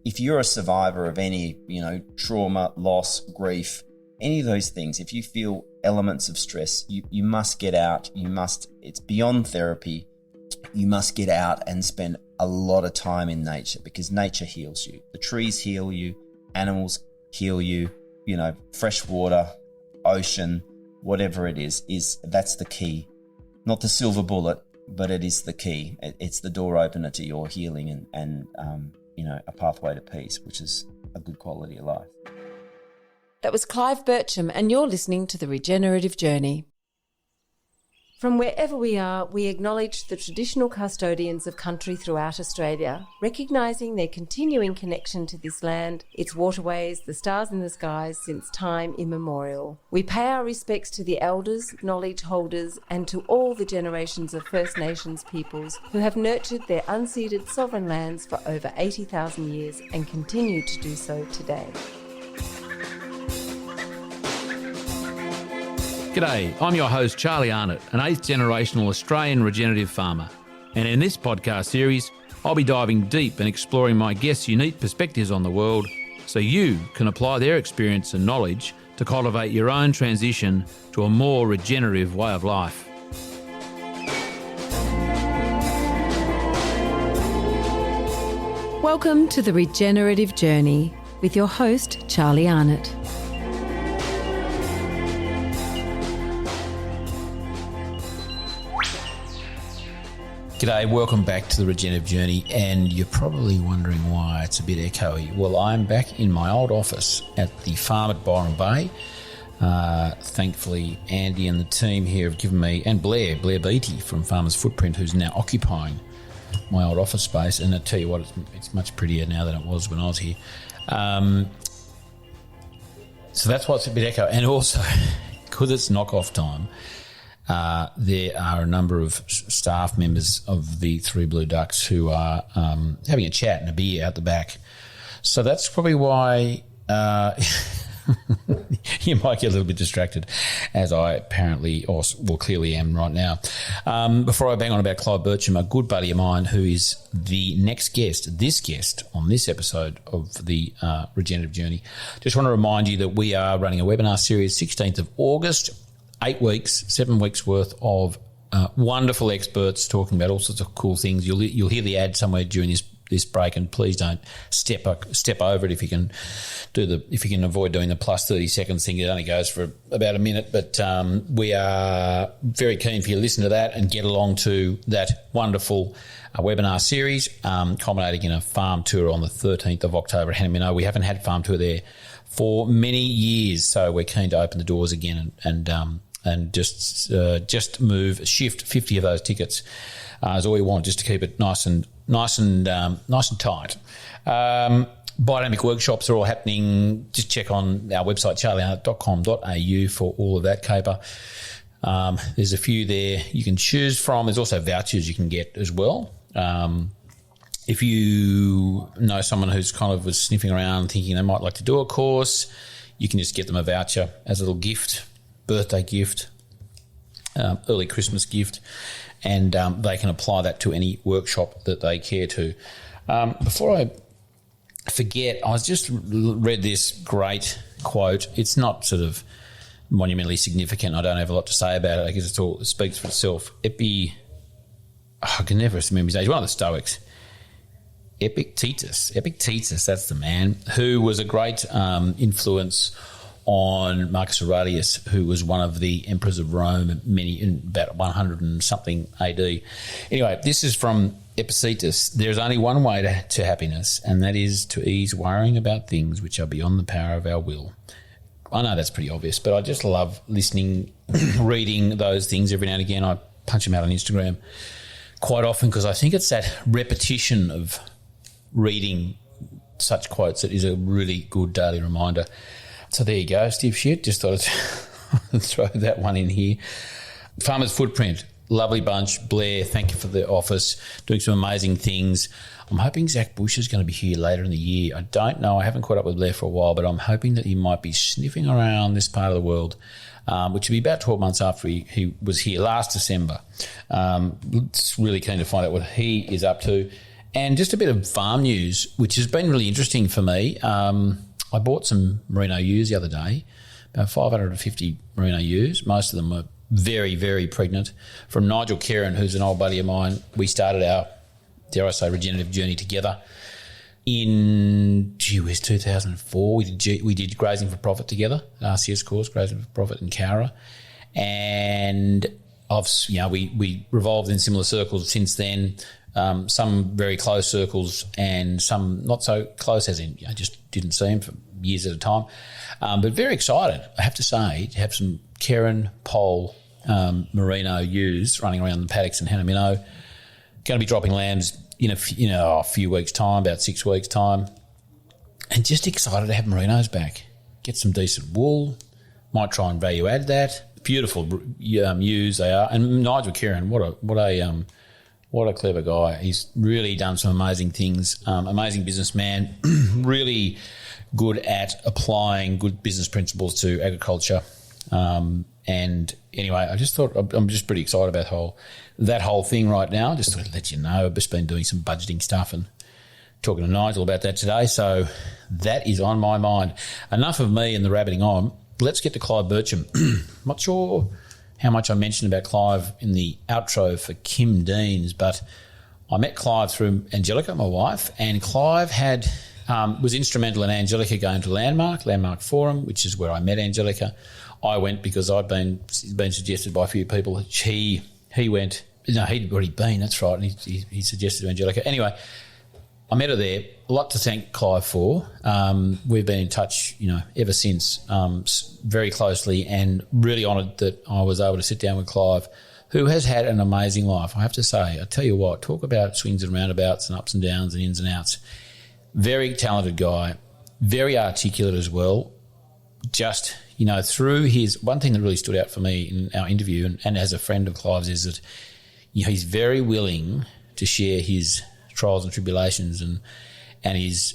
if you're a survivor of any, trauma, loss, grief, any of those things, if you feel elements of stress, you must get out. It's beyond therapy. You must get out and spend a lot of time in nature, because nature heals you. The trees heal you, animals heal you, fresh water, ocean, whatever it is that's the key. Not the silver bullet, but it is the key. It's the door opener to your healing and a pathway to peace, which is a good quality of life. That was Clive Burcham, and you're listening to The Regenerative Journey. From wherever we are, we acknowledge the traditional custodians of country throughout Australia, recognising their continuing connection to this land, its waterways, the stars in the skies since time immemorial. We pay our respects to the elders, knowledge holders, and to all the generations of First Nations peoples who have nurtured their unceded sovereign lands for over 80,000 years and continue to do so today. G'day, I'm your host Charlie Arnott, an 8th generational Australian regenerative farmer. And in this podcast series, I'll be diving deep and exploring my guests' unique perspectives on the world so you can apply their experience and knowledge to cultivate your own transition to a more regenerative way of life. Welcome to The Regenerative Journey with your host Charlie Arnott. G'day, welcome back to The Regenerative Journey, and you're probably wondering why it's a bit echoey. Well, I'm back in my old office at the farm at Byron Bay. Thankfully, Andy and the team here have given me, and Blair Beattie from Farmer's Footprint, who's now occupying my old office space, and I tell you what, it's much prettier now than it was when I was here. So that's why it's a bit echo, and also, because it's knockoff time, there are a number of staff members of the Three Blue Ducks who are having a chat and a beer out the back. So that's probably why you might get a little bit distracted, as I apparently, clearly am right now. Before I bang on about Clive Burcham, a good buddy of mine who is the next guest on this episode of the Regenerative Journey, just want to remind you that we are running a webinar series 16th of August, 8 weeks, 7 weeks worth of wonderful experts talking about all sorts of cool things. You'll hear the ad somewhere during this break, and please don't step over it if you can avoid doing the plus 30 seconds thing. It only goes for about a minute, but we are very keen for you to listen to that and get along to that wonderful webinar series, culminating in a farm tour on the 13th of October at Hannah. We haven't had farm tour there for many years, so we're keen to open the doors again and just shift 50 of those tickets is all we want, just to keep it nice and tight. Biodynamic workshops are all happening. Just check on our website, charliearnott.com.au, for all of that caper. There's a few there you can choose from. There's also vouchers you can get as well. If you know someone who's kind of was sniffing around thinking they might like to do a course, you can just get them a voucher as a little gift, birthday gift, early Christmas gift, and they can apply that to any workshop that they care to. Before I forget, I just read this great quote. It's not sort of monumentally significant. I don't have a lot to say about it. I guess it speaks for itself. I can never remember his name. He's one of the Stoics. Epictetus, that's the man, who was a great influence on Marcus Aurelius, who was one of the emperors of Rome in about 100 and something AD. Anyway, this is from Epictetus. There's only one way to happiness, and that is to ease worrying about things which are beyond the power of our will. I know that's pretty obvious, but I just love listening, reading those things every now and again. I punch them out on Instagram quite often because I think it's that repetition of reading such quotes that is a really good daily reminder. So there you go, Steve Shit. Just thought I'd throw that one in here. Farmer's Footprint, lovely bunch. Blair, thank you for the office, doing some amazing things. I'm hoping Zach Bush is going to be here later in the year. I don't know. I haven't caught up with Blair for a while, but I'm hoping that he might be sniffing around this part of the world, which will be about 12 months after he was here last December. It's really keen to find out what he is up to. And just a bit of farm news, which has been really interesting for me. I bought some merino ewes the other day, about 550 merino ewes. Most of them were very, very pregnant. From Nigel Kieran, who's an old buddy of mine, we started our, dare I say, regenerative journey together in, 2004. We did Grazing for Profit together, an RCS course, Grazing for Profit in Cowra. And we revolved in similar circles since then. Some very close circles and some not so close, as in I just didn't see him for years at a time. But very excited, I have to say, to have some Karen Pole merino ewes running around the paddocks in Hannah. Going to be dropping lambs in a few weeks' time, about 6 weeks' time. And just excited to have merinos back. Get some decent wool. Might try and value add that. Beautiful ewes they are. And Nigel Kieran, what a clever guy. He's really done some amazing things. Amazing businessman, really good at applying good business principles to agriculture. And anyway, I just thought I'm just pretty excited about that whole thing right now. Just to let you know, I've just been doing some budgeting stuff and talking to Nigel about that today. So that is on my mind. Enough of me and the rabbiting on. Let's get to Clive Burcham. Not sure how much I mentioned about Clive in the outro for Kim Deans, but I met Clive through Angelica, my wife, and Clive was instrumental in Angelica going to Landmark Forum, which is where I met Angelica. I went because I'd been suggested by a few people. He went. No, he'd already been. That's right. And he suggested to Angelica. Anyway, I met her there. A lot to thank Clive for. We've been in touch, ever since, very closely, and really honoured that I was able to sit down with Clive, who has had an amazing life. I have to say, I tell you what, talk about swings and roundabouts and ups and downs and ins and outs. Very talented guy, very articulate as well. Just, through his, one thing that really stood out for me in our interview and as a friend of Clive's is that, he's very willing to share his trials and tribulations and his,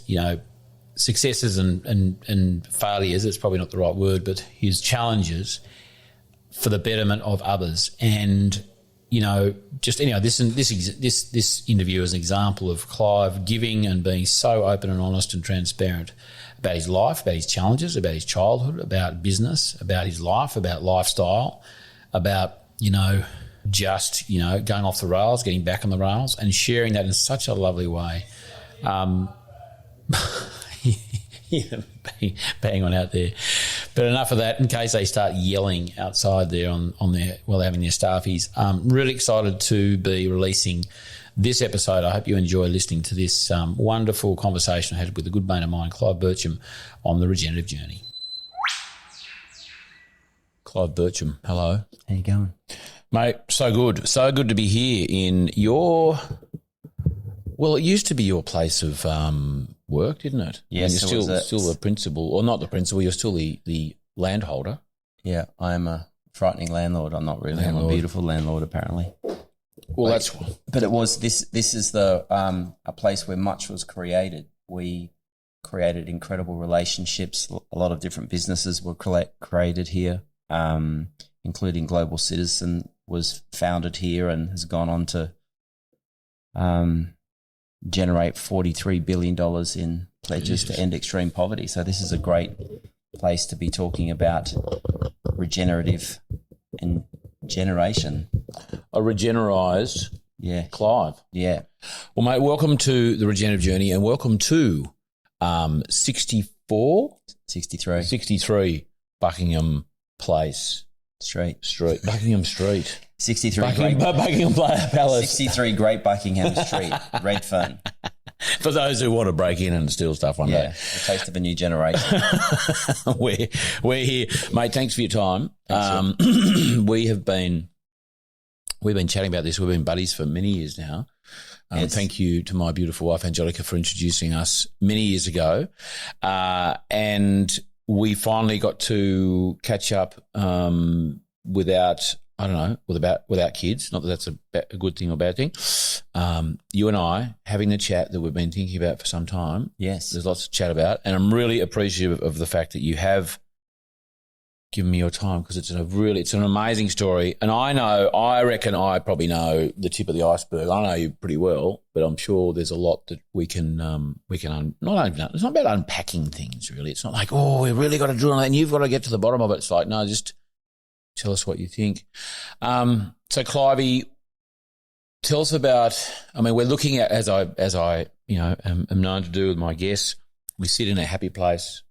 successes and failures. It's probably not the right word, but his challenges for the betterment of others. And, this interview is an example of Clive giving and being so open and honest and transparent about his life, about his challenges, about his childhood, about business, about his life, about lifestyle, about, just, going off the rails, getting back on the rails and sharing that in such a lovely way. Bang on out there. But enough of that in case they start yelling outside there while they're having their staffies. Really excited to be releasing this episode. I hope you enjoy listening to this wonderful conversation I had with a good mate of mine, Clive Burcham, on the regenerative journey. Clive Burcham, hello. How you going? Mate, so good. So good to be here in your... Well, it used to be your place of work, didn't it? Yes, and you're still the principal, or not the principal, you're still the landholder. Yeah, I am a frightening landlord. I'm not really. I'm a beautiful landlord, apparently. Well, But it was this is the a place where much was created. We created incredible relationships. A lot of different businesses were created here, including Global Citizen was founded here and has gone on to generate $43 billion in pledges to end extreme poverty. So this is a great place to be talking about regenerative and generation. A regenerised Clive. Yeah. Well, mate, welcome to the regenerative journey and welcome to 63 Buckingham Place. Street. Buckingham Street. 63 Buckingham Palace. 63 Great Buckingham Street, Redfern. For those who want to break in and steal stuff one day. The taste of a new generation. We're here. Mate, thanks for your time. We've been chatting about this. We've been buddies for many years now. Yes. Thank you to my beautiful wife, Angelica, for introducing us many years ago. And we finally got to catch up without kids. Not that that's a good thing or bad thing. You and I having the chat that we've been thinking about for some time. Yes. There's lots to chat about. And I'm really appreciative of the fact that you have giving me your time, because it's an amazing story. And I reckon I probably know the tip of the iceberg. I know you pretty well, but I'm sure there's a lot that we can it's not about unpacking things really. It's not like, oh, we really got to drill on that and you've got to get to the bottom of it. It's like, no, just tell us what you think. So Clivey, tell us about, I mean, we're looking at, as I am known to do with my guests, we sit in a happy place.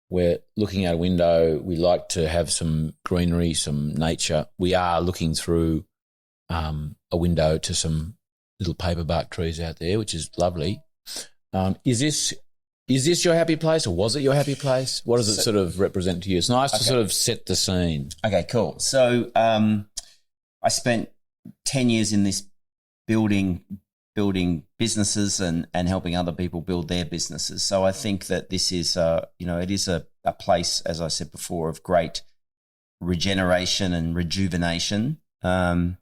We're looking out a window. We like to have some greenery, some nature. We are looking through a window to some little paperbark trees out there, which is lovely. Is this your happy place, or was it your happy place? What does it sort of represent to you? It's nice to sort of set the scene. Okay, cool. So I spent 10 years in this building businesses and helping other people build their businesses. So I think that this is, it is a place, as I said before, of great regeneration and rejuvenation. And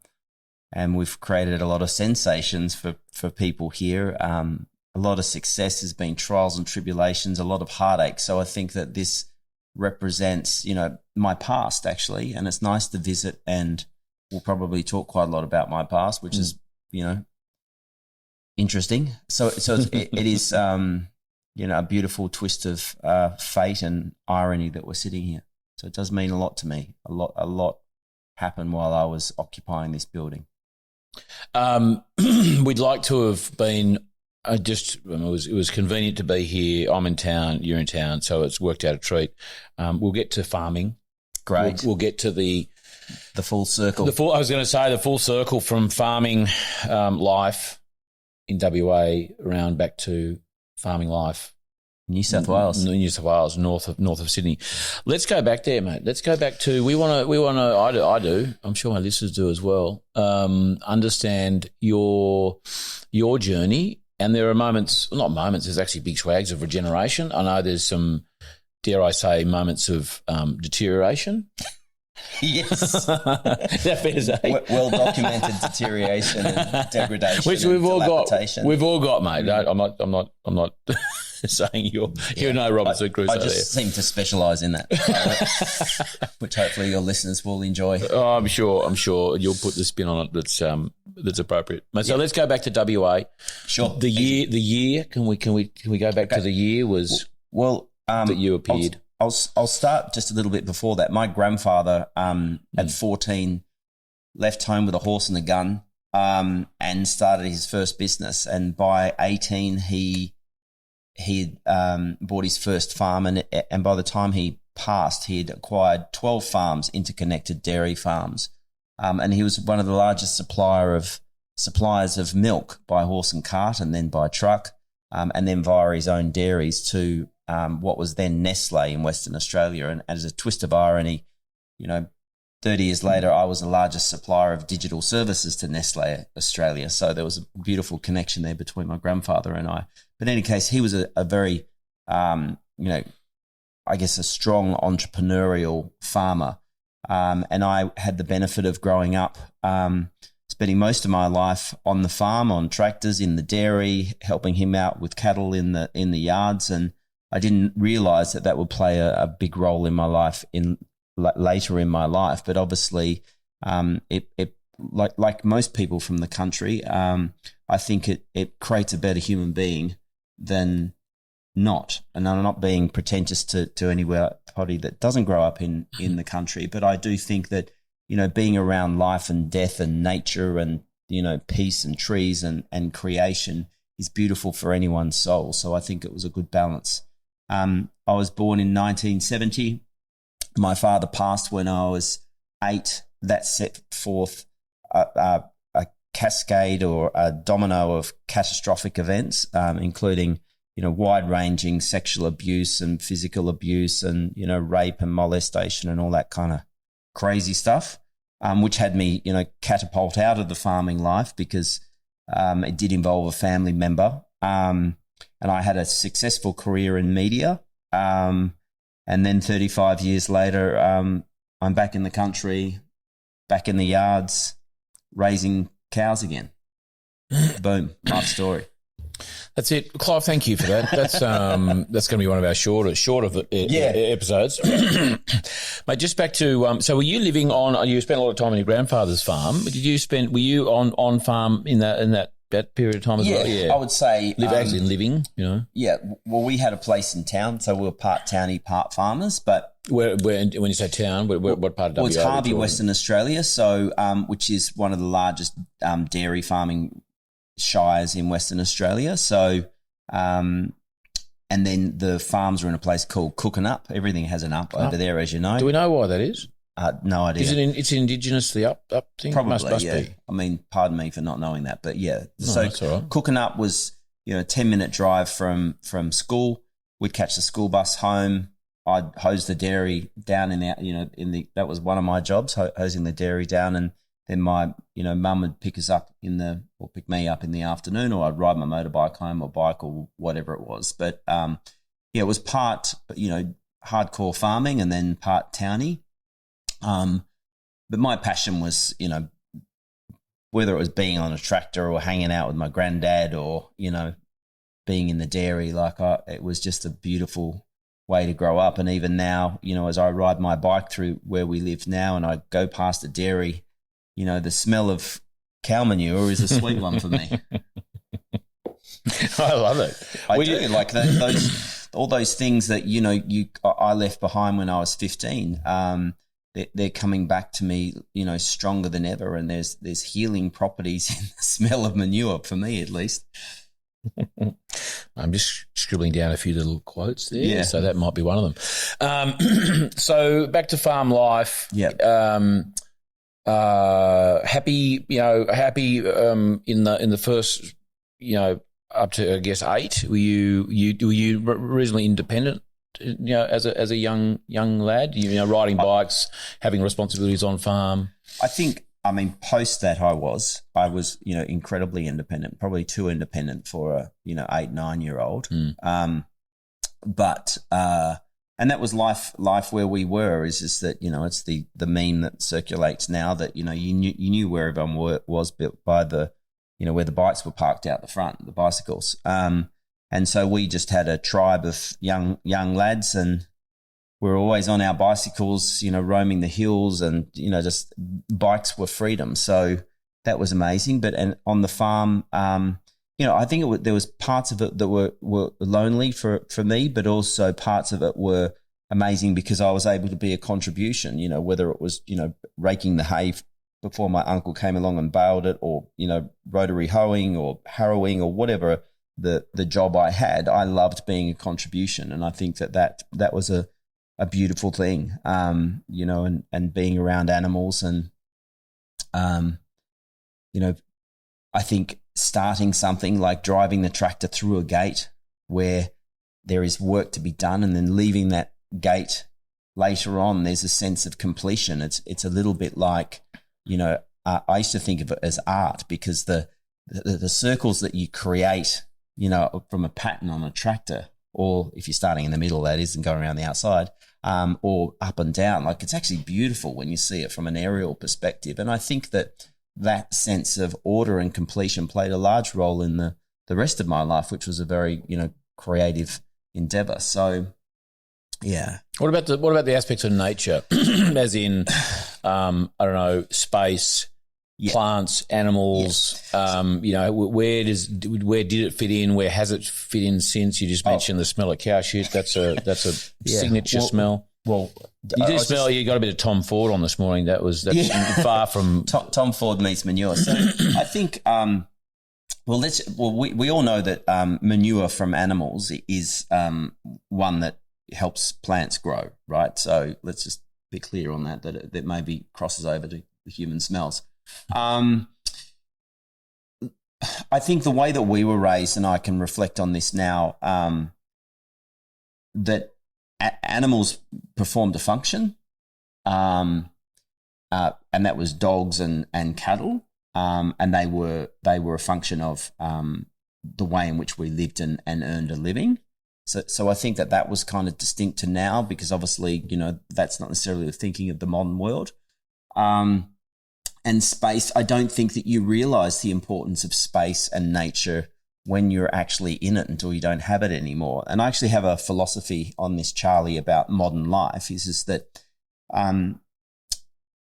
we've created a lot of sensations for people here. A lot of success has been trials and tribulations, a lot of heartache. So I think that this represents, my past actually, and it's nice to visit, and we'll probably talk quite a lot about my past, which is, interesting. So it is, a beautiful twist of fate and irony that we're sitting here. So it does mean a lot to me. A lot happened while I was occupying this building. We'd like to have been. It was convenient to be here. I'm in town, you're in town, so it's worked out a treat. We'll get to farming. Great. We'll get to the full circle. I was going to say the full circle from farming life in WA around back to farming life. New South Wales, north of Sydney. Let's go back there, mate. Let's go back to, we want to, I do, I'm sure my listeners do as well, understand your journey. And there are there's actually big swags of regeneration. I know there's some, dare I say, moments of deterioration. Yes. Is that fair to say? Well documented deterioration and degradation. Which we've all got, mate. I'm not saying you're no Robinson Crusoe. I just seem to specialise in that, which hopefully your listeners will enjoy. Oh, I'm sure you'll put the spin on it that's appropriate. So let's go back to WA. Sure. The year. Can we go back to the year that you appeared? I'll start just a little bit before that. My grandfather, at 14, left home with a horse and a gun, and started his first business. And by 18, he bought his first farm, and by the time he passed, he had acquired 12 farms, interconnected dairy farms, and he was one of the largest suppliers of milk by horse and cart, and then by truck, and then via his own dairies to what was then Nestle in Western Australia. And as a twist of irony, 30 years later, I was the largest supplier of digital services to Nestle Australia. So there was a beautiful connection there between my grandfather and I. But in any case, he was a very, I guess, a strong entrepreneurial farmer. And I had the benefit of growing up, spending most of my life on the farm, on tractors, in the dairy, helping him out with cattle in the yards. And I didn't realise that would play a big role in my life later in my life. But obviously, it like most people from the country, I think it creates a better human being than not. And I'm not being pretentious to anybody that doesn't grow up in the country, but I do think that, being around life and death and nature and, peace and trees and creation is beautiful for anyone's soul. So I think it was a good balance. I was born in 1970. My father passed when I was 8. That set forth a cascade or a domino of catastrophic events, including, wide-ranging sexual abuse and physical abuse and, rape and molestation and all that kind of crazy stuff, which had me, catapult out of the farming life because it did involve a family member. And I had a successful career in media. And then 35 years later, I'm back in the country, back in the yards, raising cows again. Boom, life story. That's it, Clive. Thank you for that. That's going to be one of our shorter episodes. Mate, just back to so were you living on? You spent a lot of time on your grandfather's farm. Were you on farm in that period of time as well? Yeah, I would say actually living. Yeah, well, we had a place in town, so we were part townie, part farmers. But where when you say town, what part of WA? Well, it's Harvey, Western Australia, so which is one of the largest dairy farming shires in Western Australia. So, and then the farms are in a place called Cooking-up. Everything has an up over there, as you know. Do we know why that is? No idea. Is it's indigenous, the up thing? Probably, must yeah. be. I mean, pardon me for not knowing that, but yeah. No, so that's all right. Cooking-up was, a 10-minute drive from school. We'd catch the school bus home. I'd hose the dairy down that was one of my jobs, hosing the dairy down, and then my, mum would pick me up in the afternoon, or I'd ride my motorbike home or bike or whatever it was. But, it was part, hardcore farming and then part townie. But my passion was, whether it was being on a tractor or hanging out with my granddad or, being in the dairy, it was just a beautiful way to grow up. And even now, as I ride my bike through where we live now and I go past a dairy, the smell of cow manure is a sweet one for me. I love it. I do. Like all those things that, I left behind when I was 15, they're coming back to me, stronger than ever. And there's healing properties in the smell of manure, for me at least. I'm just scribbling down a few little quotes there. Yeah. So that might be one of them. So back to farm life. Yeah. Happy in the first, up to, I guess, 8. Were you reasonably independent, as a young lad, riding bikes, having responsibilities on farm? Post that I was, incredibly independent, probably too independent for a, 8-9-year-old. But and that was life where we were, is just that, it's the meme that circulates now that, you knew where everyone was built by the, where the bikes were parked out the front, the bicycles. And so we just had a tribe of young lads, and we're always on our bicycles, roaming the hills, and, just bikes were freedom. So that was amazing. But and on the farm, I think there was parts of it that were lonely for me, but also parts of it were amazing because I was able to be a contribution, whether it was, raking the hay before my uncle came along and baled it, or, rotary hoeing or harrowing or whatever the job I had. I loved being a contribution. And I think that was a beautiful thing, and being around animals. And, I think starting something like driving the tractor through a gate where there is work to be done, and then leaving that gate later on, there's a sense of completion. It's a little bit like, I used to think of it as art, because the circles that you create, from a pattern on a tractor, or if you're starting in the middle, that is, and going around the outside, or up and down, it's actually beautiful when you see it from an aerial perspective. And I think that sense of order and completion played a large role in the rest of my life, which was a very, creative endeavor. So, yeah. What about the aspects of nature, as in, space, plants, animals? Yes. Where did it fit in? Where has it fit in since? You just mentioned the smell of cow shit. That's a signature smell. Well, you do smell. You got a bit of Tom Ford on this morning. That's far from Tom Ford meets manure. So I think, we all know that manure from animals is one that helps plants grow, right? So let's just be clear on that maybe crosses over to the human smells. I think the way that we were raised, and I can reflect on this now, that animals performed a function, and that was dogs and cattle, and they were a function of the way in which we lived and earned a living. So I think that was kind of distinct to now, because obviously, that's not necessarily the thinking of the modern world. And space, I don't think that you realise the importance of space and nature when you're actually in it until you don't have it anymore. And I actually have a philosophy on this, Charlie, about modern life, is just that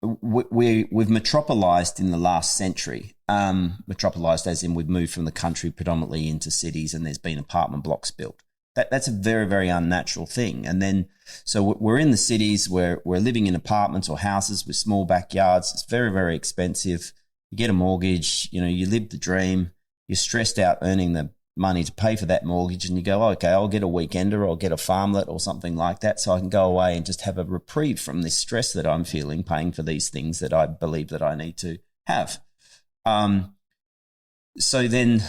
we've metropolized in the last century. Metropolized as in we've moved from the country predominantly into cities, and there's been apartment blocks built. That's a very, very unnatural thing. And then, so we're in the cities, we're living in apartments or houses with small backyards. It's very, very expensive. You get a mortgage, you live the dream. You're stressed out earning the money to pay for that mortgage, and you go, okay, I'll get a weekender or I'll get a farmlet or something like that so I can go away and just have a reprieve from this stress that I'm feeling paying for these things that I believe that I need to have. So then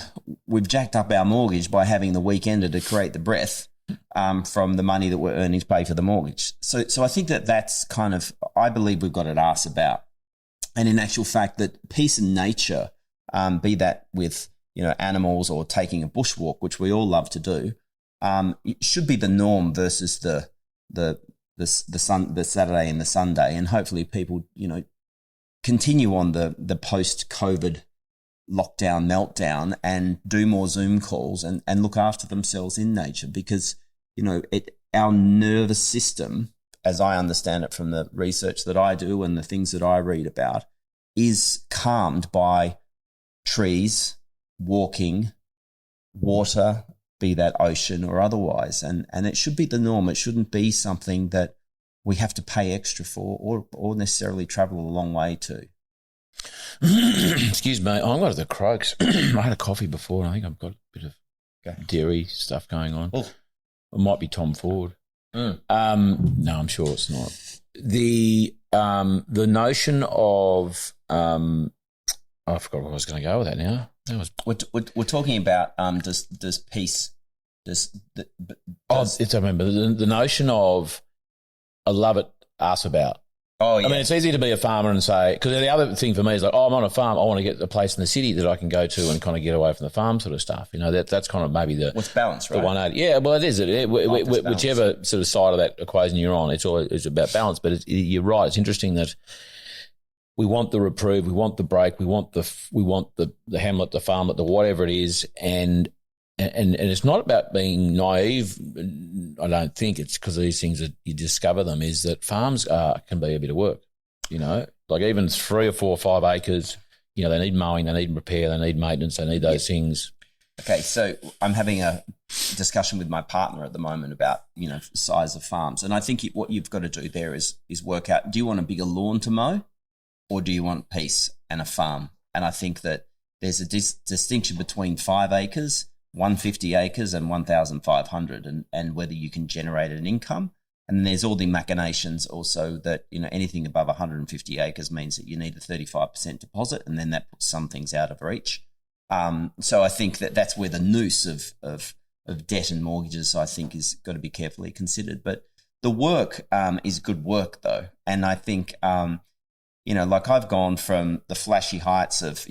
we've jacked up our mortgage by having the weekender to create the breath from the money that we're earning to pay for the mortgage. So I think that's kind of, I believe we've got an arse about. And in actual fact, that peace in nature, be that with animals or taking a bushwalk, which we all love to do, it should be the norm versus the Saturday and the Sunday. And hopefully people, continue on the post-COVID lockdown meltdown and do more Zoom calls and look after themselves in nature, because, our nervous system, as I understand it from the research that I do and the things that I read about, is calmed by trees, walking, water, be that ocean or otherwise. And it should be the norm. It shouldn't be something that we have to pay extra for or necessarily travel a long way to. Excuse me, I'm got the croaks. I had a coffee before, and I think I've got a bit of dairy stuff going on. Oh. It might be Tom Ford. No, I'm sure it's not. The notion of I forgot where I was going to go with that now. We're talking about does peace I remember the notion of I love it, ask about. Oh, yeah. I mean, it's easy to be a farmer and say, because the other thing for me is like, I'm on a farm, I want to get a place in the city that I can go to and kind of get away from the farm sort of stuff. That's kind of maybe what's balance, right? The 180. Yeah, well, it is. Whichever sort of side of that equation you're on, it's about balance. But you're right. It's interesting that we want the reprieve, we want the break, we want the hamlet, the farmlet, the whatever it is, and it's not about being naive. I don't think it's because of these things that you discover them, is that farms can be a bit of work, like even 3 or 4 or 5 acres, they need mowing, they need repair, they need maintenance, they need those things. Okay, so I'm having a discussion with my partner at the moment about, size of farms. And I think what you've got to do there is work out, do you want a bigger lawn to mow or do you want peace and a farm? And I think that there's a distinction between 5 acres, 150 acres and 1,500 and whether you can generate an income. And there's all the machinations also that, anything above 150 acres means that you need a 35% deposit, and then that puts some things out of reach. So I think that's where the noose of debt and mortgages, I think, is got to be carefully considered. But the work is good work, though. And I think, like I've gone from the flashy heights of,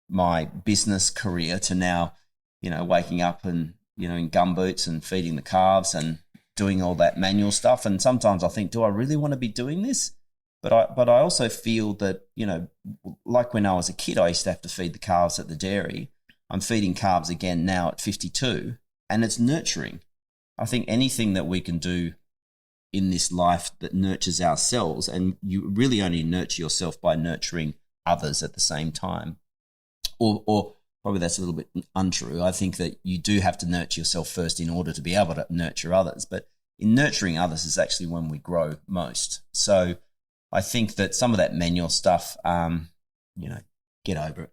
my business career to now, waking up and, in gumboots and feeding the calves and doing all that manual stuff. And sometimes I think, do I really want to be doing this? But I also feel that, like when I was a kid, I used to have to feed the calves at the dairy. I'm feeding calves again now at 52, and it's nurturing. I think anything that we can do in this life that nurtures ourselves, and you really only nurture yourself by nurturing others at the same time, or probably that's a little bit untrue. I think that you do have to nurture yourself first in order to be able to nurture others. But in nurturing others is actually when we grow most. So I think that some of that manual stuff, get over it.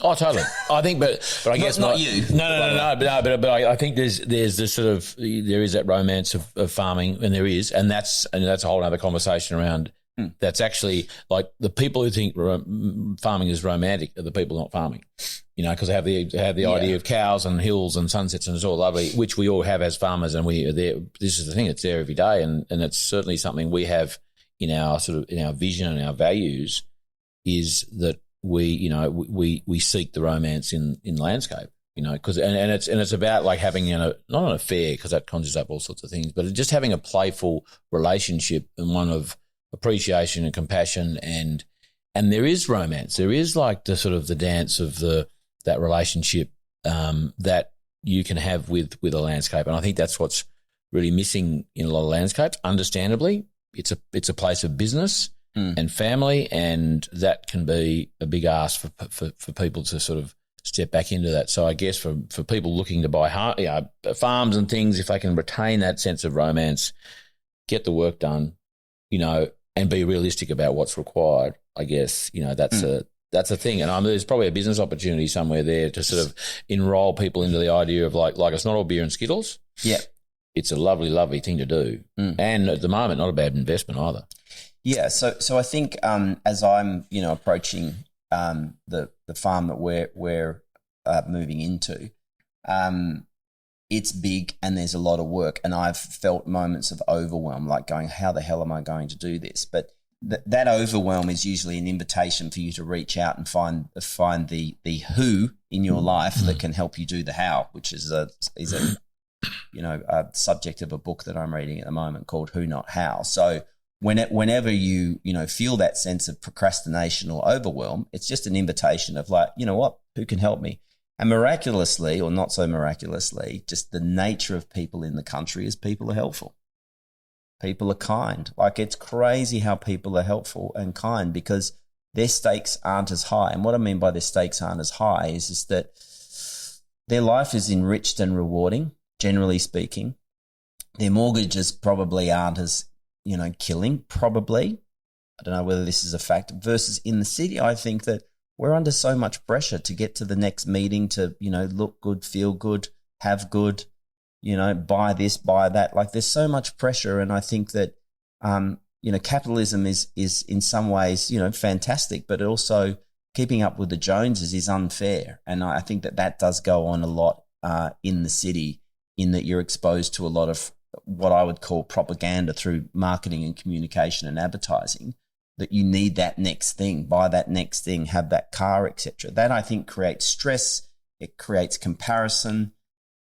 Oh, totally. I think, but I guess not you. No. But I think there's this sort of, there is that romance of farming, and there is, and that's a whole other conversation around. That's actually like the people who think farming is romantic are the people not farming, because they have the idea of cows and hills and sunsets and it's all lovely, which we all have as farmers, and we are there. This is the thing; it's there every day, and it's certainly something we have in our vision and our values, is that we seek the romance in landscape, because and it's about like having not an affair, because that conjures up all sorts of things, but just having a playful relationship and one of appreciation and compassion, and there is romance. There is like the sort of the dance of that relationship that you can have with a landscape. And I think that's what's really missing in a lot of landscapes. Understandably, it's a place of business and family, and that can be a big ask for people to sort of step back into that. So I guess for people looking to buy farms and things, if they can retain that sense of romance, get the work done, and be realistic about what's required, I guess, that's a thing. And there's probably a business opportunity somewhere there to sort of enroll people into the idea of like it's not all beer and Skittles. Yeah. It's a lovely, lovely thing to do. And at the moment, not a bad investment either. Yeah. So I think as I'm, approaching the farm that we're moving into, it's big and there's a lot of work, and I've felt moments of overwhelm, like going, how the hell am I going to do this? But that overwhelm is usually an invitation for you to reach out and find the who in your life that can help you do the how, which is a subject of a book that I'm reading at the moment called Who Not How. So whenever you feel that sense of procrastination or overwhelm, it's just an invitation of like, you know what, who can help me? And miraculously, or not so miraculously, just the nature of people in the country is people are helpful. People are kind. Like, it's crazy how people are helpful and kind because their stakes aren't as high. And what I mean by their stakes aren't as high is that their life is enriched and rewarding, generally speaking. Their mortgages probably aren't as, killing, probably. I don't know whether this is a fact. Versus in the city, I think that we're under so much pressure to get to the next meeting, to, look good, feel good, have good, buy this, buy that. Like, there's so much pressure. And I think that, capitalism is in some ways, fantastic, but also keeping up with the Joneses is unfair. And I think that does go on a lot in the city, in that you're exposed to a lot of what I would call propaganda through marketing and communication and advertising, that you need that next thing, buy that next thing, have that car, etc. That, I think, creates stress. It creates comparison.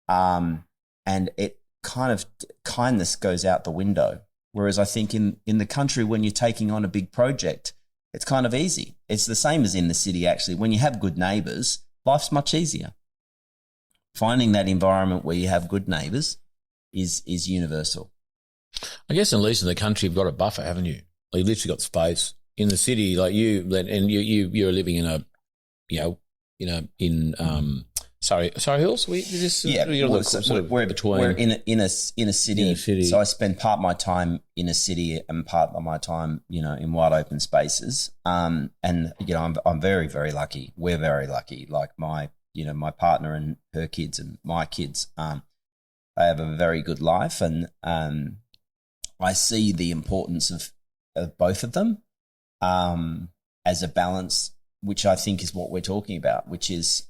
And it kindness goes out the window. Whereas I think in the country, when you're taking on a big project, it's kind of easy. It's the same as in the city, actually. When you have good neighbours, life's much easier. Finding that environment where you have good neighbours is universal. I guess at least in the country, you've got a buffer, haven't you? You've literally got space. In the city, like you're living in a, in Surrey Hills. We're in a city. So I spend part of my time in a city and part of my time, in wide open spaces. I'm very, very lucky. We're very lucky. Like my partner and her kids and my kids, they have a very good life, and I see the importance of both of them as a balance, which I think is what we're talking about, which is,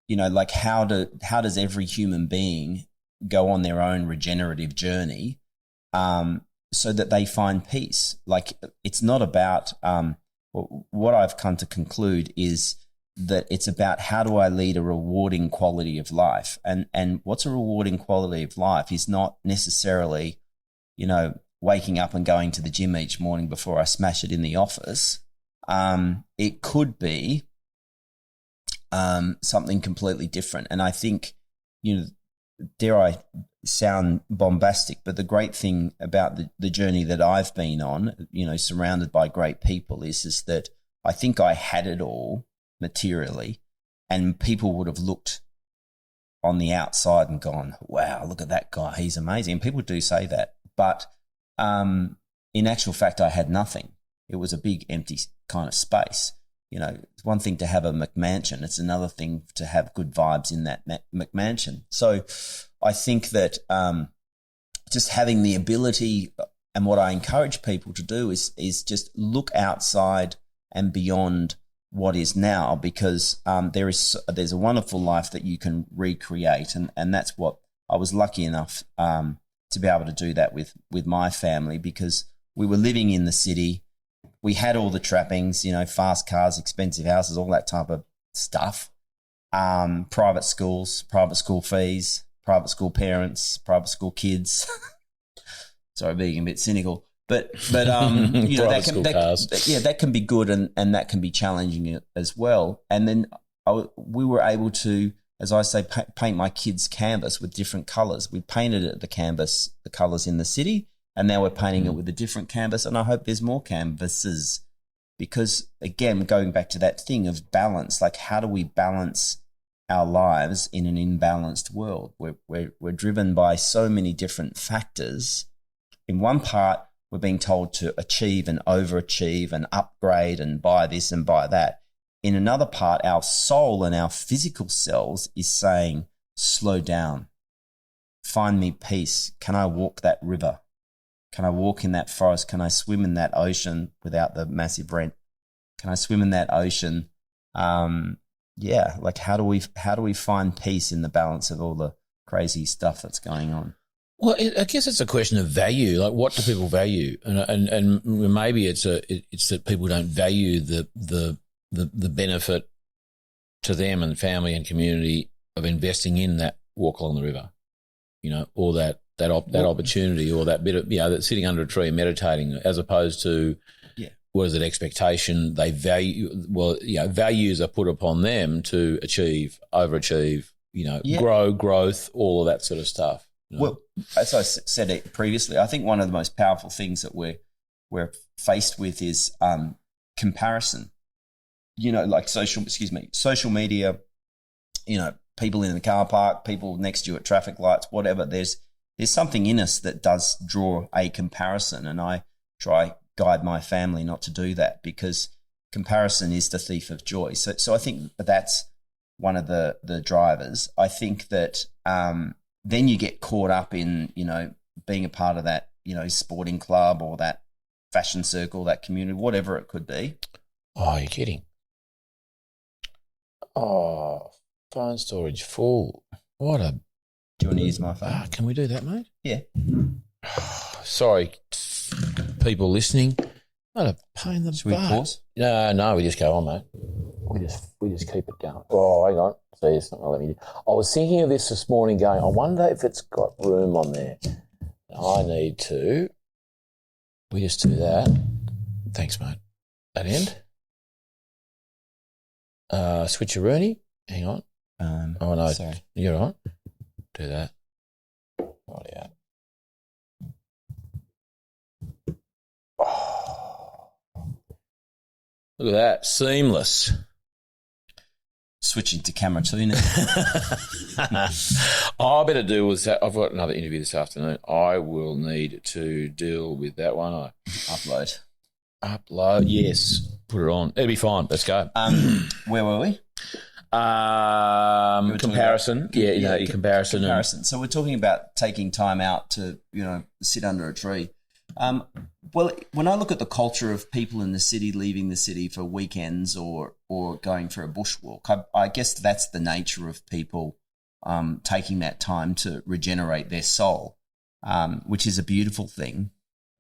like how does every human being go on their own regenerative journey so that they find peace? Like, it's not about what I've come to conclude is that it's about how do I lead a rewarding quality of life, and what's a rewarding quality of life is not necessarily waking up and going to the gym each morning before I smash it in the office. It could be something completely different. And I think, dare I sound bombastic, but the great thing about the journey that I've been on, surrounded by great people, is that I think I had it all materially, and people would have looked on the outside and gone, wow, look at that guy, he's amazing. And people do say that. But in actual fact, I had nothing. It was a big empty kind of space. It's one thing to have a McMansion. It's another thing to have good vibes in that McMansion. So I think that just having the ability, and what I encourage people to do is just look outside and beyond what is now, because there's a wonderful life that you can recreate, and that's what I was lucky enough to be able to do that with my family, because we were living in the city. We had all the trappings, fast cars, expensive houses, all that type of stuff. Private schools, private school fees, private school parents, private school kids. Sorry, being a bit cynical, but that can be good, and that can be challenging as well. And then we were able to, as I say, paint my kids' canvas with different colours. We painted it, the colours in the city, and now we're painting it with a different canvas. And I hope there's more canvases, because again, going back to that thing of balance, like how do we balance our lives in an imbalanced world? We're driven by so many different factors. In one part, we're being told to achieve and overachieve and upgrade and buy this and buy that. In another part, our soul and our physical selves is saying, slow down, find me peace. Can I walk that river? Can I walk in that forest? Can I swim in that ocean without the massive rent? Can I swim in that ocean? Like how do we find peace in the balance of all the crazy stuff that's going on? Well, I guess it's a question of value. Like, what do people value? And maybe it's that people don't value the benefit to them and family and community of investing in that walk along the river, or that opportunity, or that bit of, that sitting under a tree and meditating, as opposed to, what is it, expectation they value? Well, values are put upon them to achieve, overachieve, growth, all of that sort of stuff. Well, as I said it previously, I think one of the most powerful things that we're faced with is comparison. Like social media, people in the car park, people next to you at traffic lights, whatever. There's something in us that does draw a comparison, and I try guide my family not to do that, because comparison is the thief of joy. So I think that's one of the drivers. I think that then you get caught up in, being a part of that, sporting club or that fashion circle, that community, whatever it could be. Oh, you're kidding. Oh, phone storage full. What a... Do you want to use my phone? Can we do that, mate? Yeah. Sorry, people listening. What a pain in the butt. Should we pause? No, we just go on, mate. We just keep it going. Oh, hang on. See, it's not going to let me do. I was thinking of this morning going, I wonder if it's got room on there. I need to. We just do that. Thanks, mate. That end? Switcheroony. Hang on. Oh, no. Sorry. You're on. Do that. Oh, yeah. Oh. Look at that. Seamless. Switching to camera 2 now. I better deal with that. I've got another interview this afternoon. I will need to deal with that one. Upload. Yes. Put it on. It'll be fine. Let's go. Where were we? Comparison. Comparison. Comparison. So we're talking about taking time out to, sit under a tree. Well, when I look at the culture of people in the city leaving the city for weekends or going for a bushwalk, I guess that's the nature of people taking that time to regenerate their soul, which is a beautiful thing.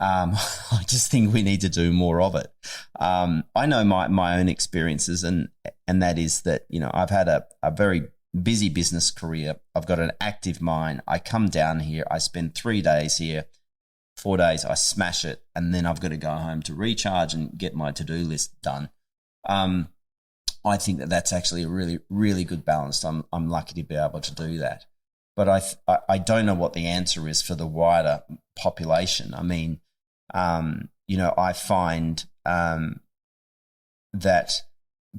I just think we need to do more of it. I know my own experiences, and that is that, I've had a very busy business career. I've got an active mind. I come down here, I spend 3 days here, 4 days, I smash it, and then I've got to go home to recharge and get my to-do list done. I think that that's actually a really, really good balance. I'm lucky to be able to do that. But I don't know what the answer is for the wider population. I mean, I find that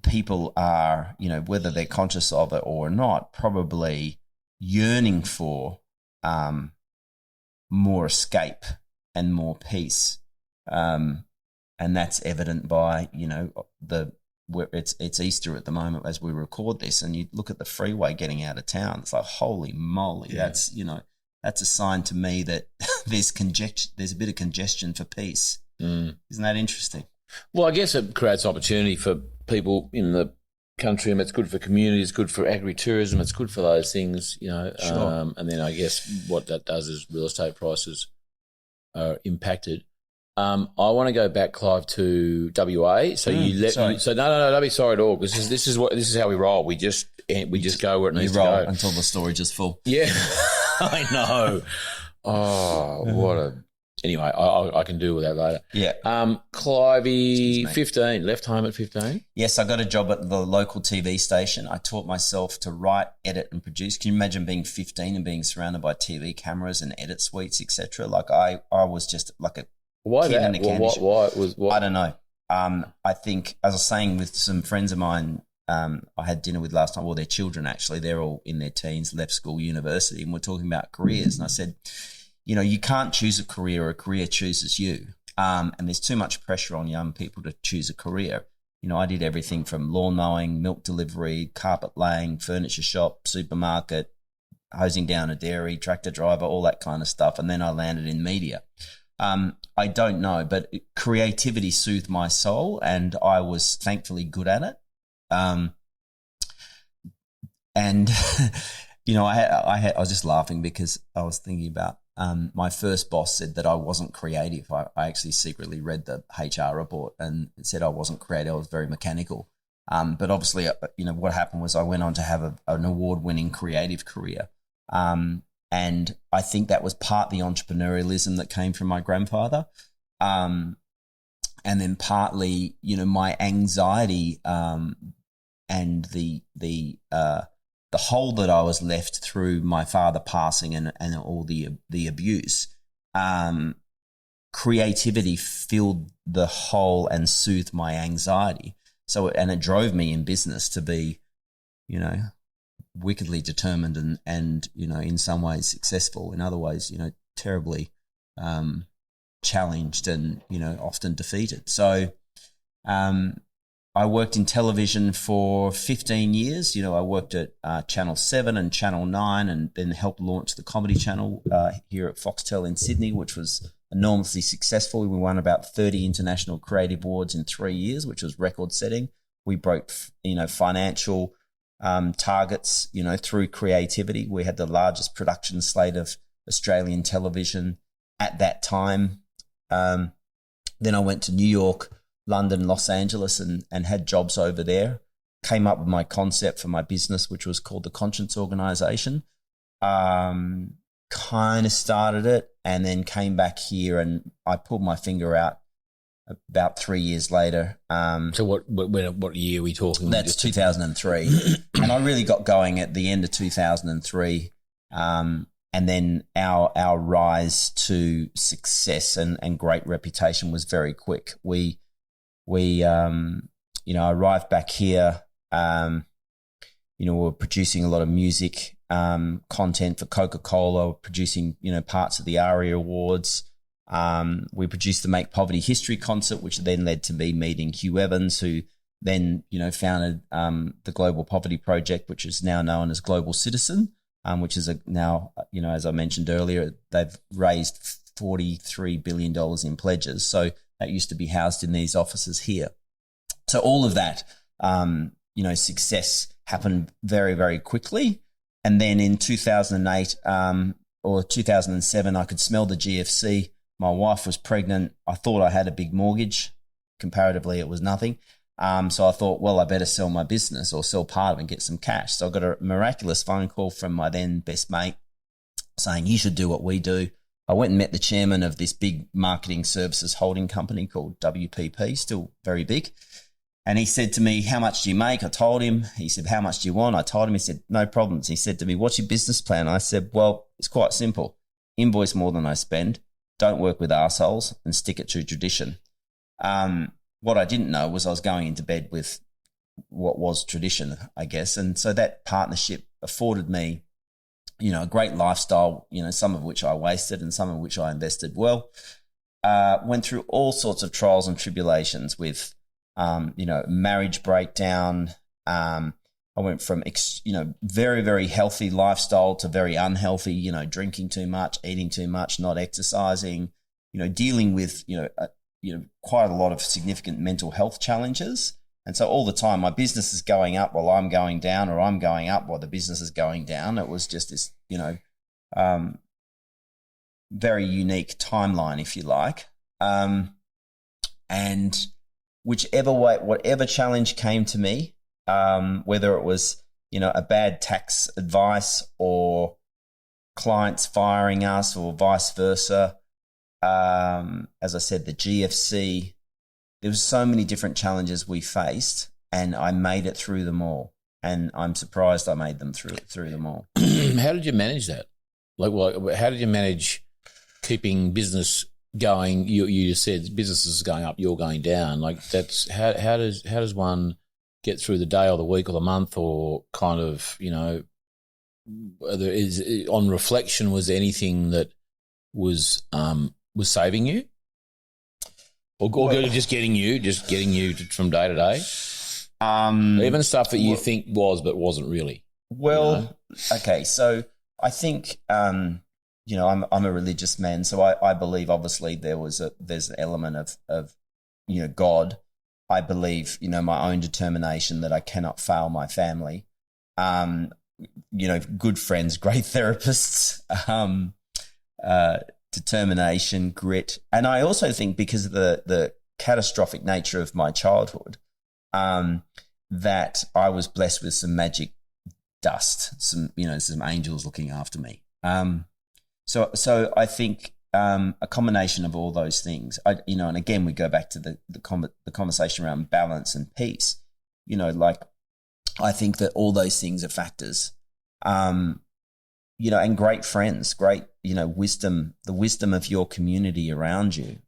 people are, whether they're conscious of it or not, probably yearning for more escape and more peace, and that's evident by it's Easter at the moment as we record this, and you look at the freeway getting out of town. It's like, holy moly, that's a sign to me that there's a bit of congestion for peace. Isn't that interesting? Well, I guess it creates opportunity for people in the country, and it's good for communities, good for agritourism, it's good for those things, Sure. And then I guess what that does is real estate prices are impacted. I want to go back, Clive, to WA. So no, don't be sorry at all, because this is how we roll. We just go where it needs to go until the storage is full. Yeah, I know. Oh, what a Anyway, I can deal with that later. Yeah. Clivey, 15, left home at 15? Yes, I got a job at the local TV station. I taught myself to write, edit and produce. Can you imagine being 15 and being surrounded by TV cameras and edit suites, etc.? Like I was just like a Why kid that? in a candy shop. Why? I don't know. I think, as I was saying with some friends of mine, I had dinner with last time, well, their children actually, they're all in their teens, left school, university, and we're talking about careers. And I said, you know, you can't choose a career chooses you. And there's too much pressure on young people to choose a career. You know, I did everything from lawn mowing, milk delivery, carpet laying, furniture shop, supermarket, hosing down a dairy, tractor driver, all that kind of stuff. And then I landed in media. I don't know, but creativity soothed my soul and I was thankfully good at it. And, you know, I was just laughing because I was thinking about my first boss said that I wasn't creative. I actually secretly read the HR report and it said I wasn't creative. I was very mechanical. But obviously, you know, what happened was I went on to have an award-winning creative career. And I think that was part the entrepreneurialism that came from my grandfather. And then partly, you know, my anxiety and the hole that I was left through my father passing and all the abuse. Creativity filled the hole and soothed my anxiety. So, and it drove me in business to be, you know, wickedly determined and you know, in some ways successful, in other ways, you know, terribly challenged and, you know, often defeated. So I worked in television for 15 years. You know, I worked at Channel 7 and Channel 9 and then helped launch the Comedy Channel here at Foxtel in Sydney, which was enormously successful. We won about 30 international creative awards in 3 years, which was record setting. We broke, you know, financial targets, you know, through creativity. We had the largest production slate of Australian television at that time. Then I went to New York, London, Los Angeles and had jobs over there. Came up with my concept for my business, which was called the Conscience Organization. Kind of started it and then came back here and I pulled my finger out about 3 years later. So what year are we talking? That's 2003. And I really got going at the end of 2003. And then our rise to success and great reputation was very quick. We you know, arrived back here, you know, we were producing a lot of music, content for Coca-Cola, producing, you know, parts of the ARIA Awards. We produced the Make Poverty History concert, which then led to me meeting Hugh Evans, who then, you know, founded the Global Poverty Project, which is now known as Global Citizen, which is now, you know, as I mentioned earlier, they've raised $43 billion in pledges. So that used to be housed in these offices here. So all of that, you know, success happened very, very quickly. And then in 2008 or 2007, I could smell the GFC. My wife was pregnant. I thought I had a big mortgage. Comparatively, it was nothing. So I thought, well, I better sell my business or sell part of it and get some cash. So I got a miraculous phone call from my then best mate saying, you should do what we do. I went and met the chairman of this big marketing services holding company called WPP, still very big. And he said to me, how much do you make? I told him. He said, how much do you want? I told him. He said, no problems. He said to me, what's your business plan? I said, well, it's quite simple. Invoice more than I spend. Don't work with arseholes and stick it to tradition. What I didn't know was I was going into bed with what was tradition, I guess. And so that partnership afforded me, you know, a great lifestyle, you know, some of which I wasted and some of which I invested well. Went through all sorts of trials and tribulations with, you know, marriage breakdown. I went from, you know, very, very healthy lifestyle to very unhealthy, you know, drinking too much, eating too much, not exercising, you know, dealing with, you know, quite a lot of significant mental health challenges. And so all the time my business is going up while I'm going down, or I'm going up while the business is going down. It was just this, you know, very unique timeline, if you like. And whichever way, whatever challenge came to me, whether it was, you know, a bad tax advice or clients firing us or vice versa, as I said, the GFC. There was so many different challenges we faced, and I made it through them all. And I'm surprised I made them through them all. How did you manage that? How did you manage keeping business going? You just said business is going up, you're going down. Like that's how does one get through the day or the week or the month, or kind of, on reflection, was there anything that was saving you, or just getting you from day to day? Even stuff that you think was but wasn't really. Well, okay, so I think I'm a religious man, so I believe obviously there's an element of God. I believe my own determination that I cannot fail my family. Good friends, great therapists, determination, grit, and I also think because of the catastrophic nature of my childhood, that I was blessed with some magic dust, some angels looking after me. So I think a combination of all those things, and again we go back to the conversation around balance and peace. I think that all those things are factors. And great friends, great wisdom, the wisdom of your community around you.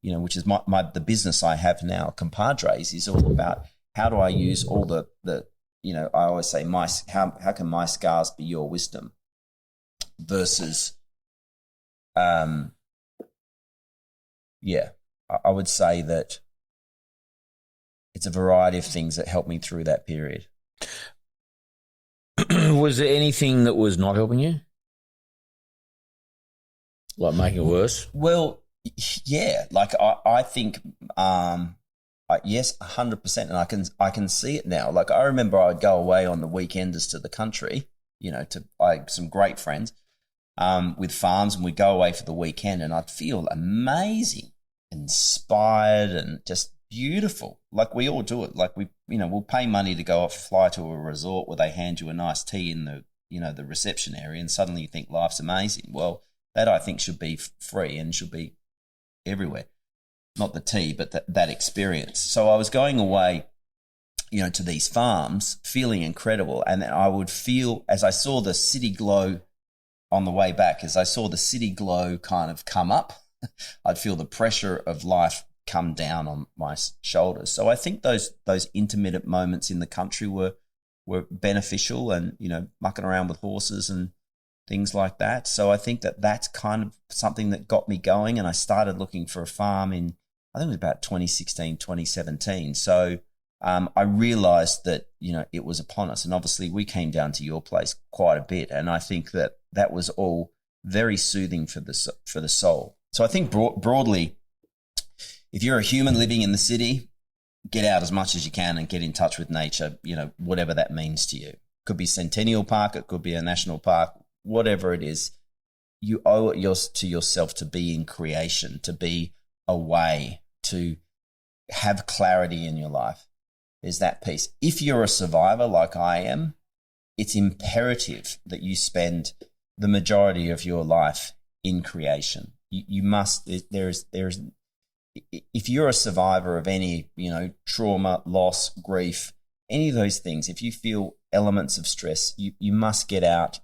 Which is the business I have now, Compadres, is all about how do I use all the I always say how can my scars be your wisdom versus, I would say that it's a variety of things that helped me through that period. Was there anything that was not helping you? Like making it worse? Well, yeah. Like I think, yes, 100%. And I can see it now. Like I remember I'd go away on the weekenders to the country, some great friends, with farms, and we'd go away for the weekend and I'd feel amazing, inspired and just beautiful. Like we all do it. Like we'll pay money to go fly to a resort where they hand you a nice tea in the reception area, and suddenly you think life's amazing. Well, that I think should be free and should be everywhere. Not the tea, but that experience. So I was going away, to these farms, feeling incredible. And then I would feel, as I saw the city glow on the way back, as I saw the city glow kind of come up, I'd feel the pressure of life come down on my shoulders. So I think those intermittent moments in the country were beneficial, and mucking around with horses and things like that. So I think that's kind of something that got me going, and I started looking for a farm in, I think it was about 2016, 2017. So I realized that it was upon us, and obviously we came down to your place quite a bit, and I think that was all very soothing for the soul. So I think broadly, if you're a human living in the city, get out as much as you can and get in touch with nature, whatever that means to you. It could be Centennial Park, it could be a national park, whatever it is. You owe it to yourself to be in creation, to be away, to have clarity in your life. There's that piece. If you're a survivor like I am, it's imperative that you spend the majority of your life in creation. You must, there's if you're a survivor of any, trauma, loss, grief, any of those things, if you feel elements of stress, you must get out.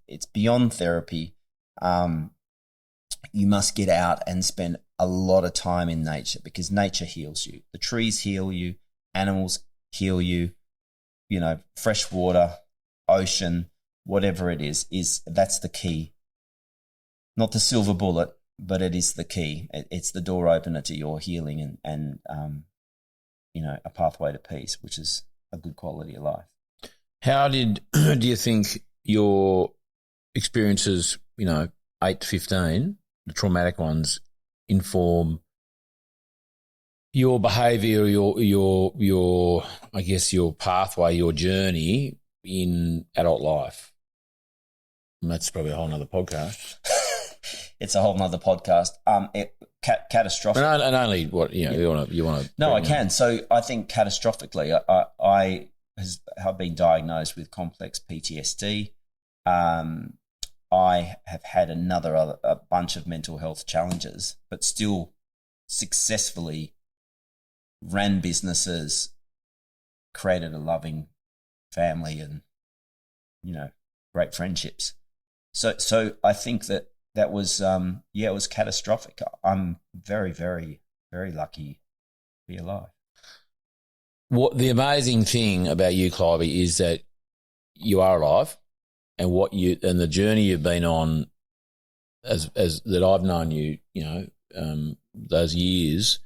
It's beyond therapy. You must get out and spend a lot of time in nature, because nature heals you. The trees heal you, animals heal you, fresh water, ocean, whatever it is that's the key. Not the silver bullet, but it is the key. It's the door opener to your healing and a pathway to peace, which is a good quality of life. How do you think your experiences, 8 to 15, the traumatic ones, inform your behaviour, your I guess your pathway, your journey in adult life? And that's probably a whole nother podcast. It's a whole nother podcast. Catastrophic. And only what you want to. No, I can. So I think catastrophically, I have been diagnosed with complex PTSD. I have had a bunch of mental health challenges, but still successfully ran businesses, created a loving family, and, great friendships. So I think that was, it was catastrophic. I'm very, very, very lucky to be alive. What the amazing thing about you, Clive, is that you are alive, and the journey you've been on, as that I've known you, those years,